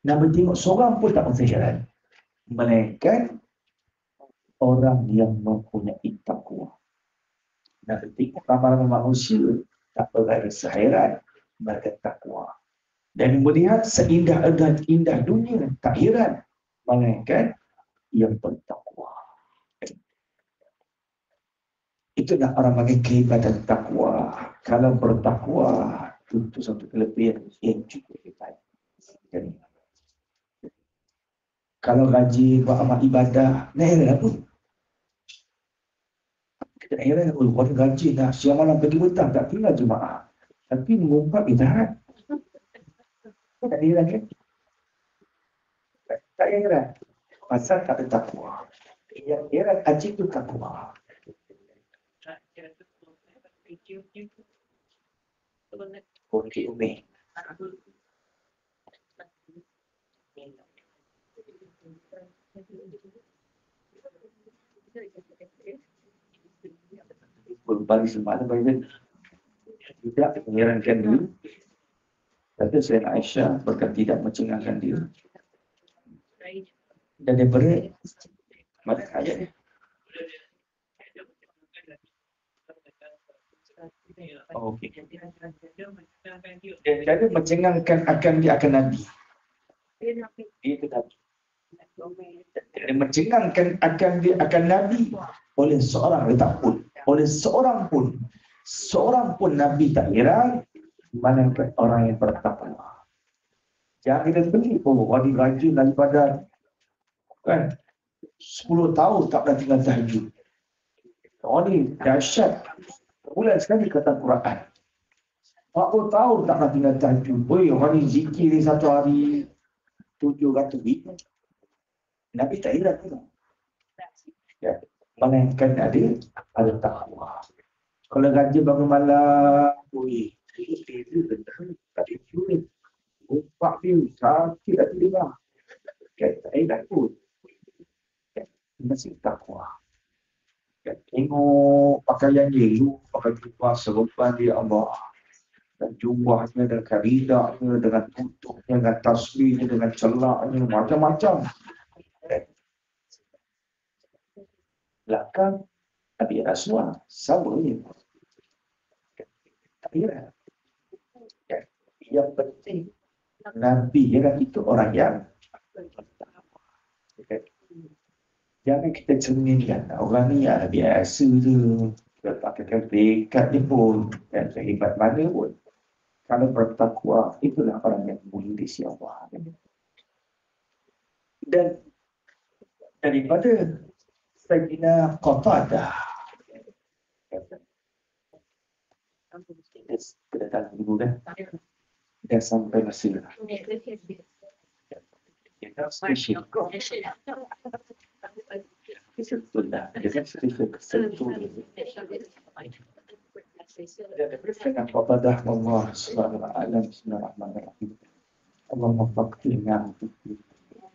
Nabi tengok seorang pun tak berasa hairan, melainkan orang yang mempunyai takwa. Nabi tengok ramai-ramai manusia tak berasa hairan, mereka takwa. Dan melihat seindah dan indah dunia tak heran, melainkan yang bertakwa. Itulah orang panggil kehebatan takwa. Kalau bertakwa, itu satu kelebihan yang cukup hebat. Jadi, kalau rajin buat amal ibadah, nak heran apa? Kita nak heran apa? Orang rajin dah, siang malam pergi petang, tak tinggal jemaah. Tapi mengumpat bid'ah. Tak heran kan? Tak heran. Pasal tak ada takwa. Yang heran haji itu takwa. Okey, Umi. Berbalik semalam bagi tidak menyerankan diri. Kata Sayyidina Aisyah berkata tidak mencengangkan diri. Dan dia beri mana ayatnya? Oh, okey. Dia tiada mencengangkan akan dia akan Nabi. Dia tetap. Dia mencengangkan akan dia akan Nabi oleh seorang tak pun. Oleh seorang pun Nabi tak heran, melainkan orang yang bertakwa. Jangan kita beli wadi rajin daripada kan 10 tahun tak pernah tinggal tahajud. Orang ni dahsyat. Bulan sekali kata Quran. 40 tahun tak pernah tinggal tahajud. Orang ni zikir satu hari 700 ribu. Nabi tak heran pun. Ya, melainkan ada takwa. Kalau gaji bangun malam, tak tidur. Umpak dia, sakit hati dia. Tak heran pun. Masih takwa. Tengok pakaian dia, pakai jubah serupan dia Allah. Dan jubahnya dengan karidaknya, dengan tutupnya, dengan tasbihnya, dengan celaknya, macam-macam. Belakang Nabi Rasulullah sama ni. Tak heran. Yang penting Nabi heran itu orang yang jangan kita cerminkan orang ni ya biasa tu. Kita pakaikan dekat ni pun dan sehebat mana pun. Kalau bertakwa, itulah orang yang mulia di sisi Allah. Dan daripada Sayyidina Qatadah, kita datang dulu dah. Dah sampai Mesir. Kita spesial. Kesetulah. Kita spesial kesetulah. Dengan Qatadah Allah Subhanahu wa ta'ala. Bismillahirrahmanirrahim. Allahumma faqihna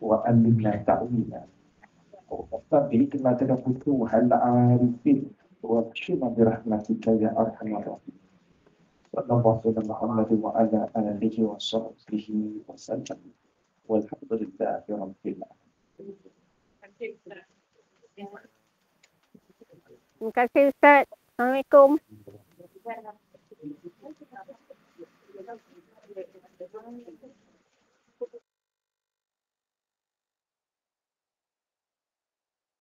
wa alimna ta'wila. وَفَقِّهْ كَمَا تَنَفُّتُ وَحَلَّ عَارِفِينَ وَبَشِّرْنَا بِرَحْمَتِكَ يَا أَرْحَمَ الرَّاحِمِينَ صلى الله على محمد وعلى آله وصحبه وسلم والحمد لله رب العالمين. Terima kasih Ustaz. Assalamualaikum.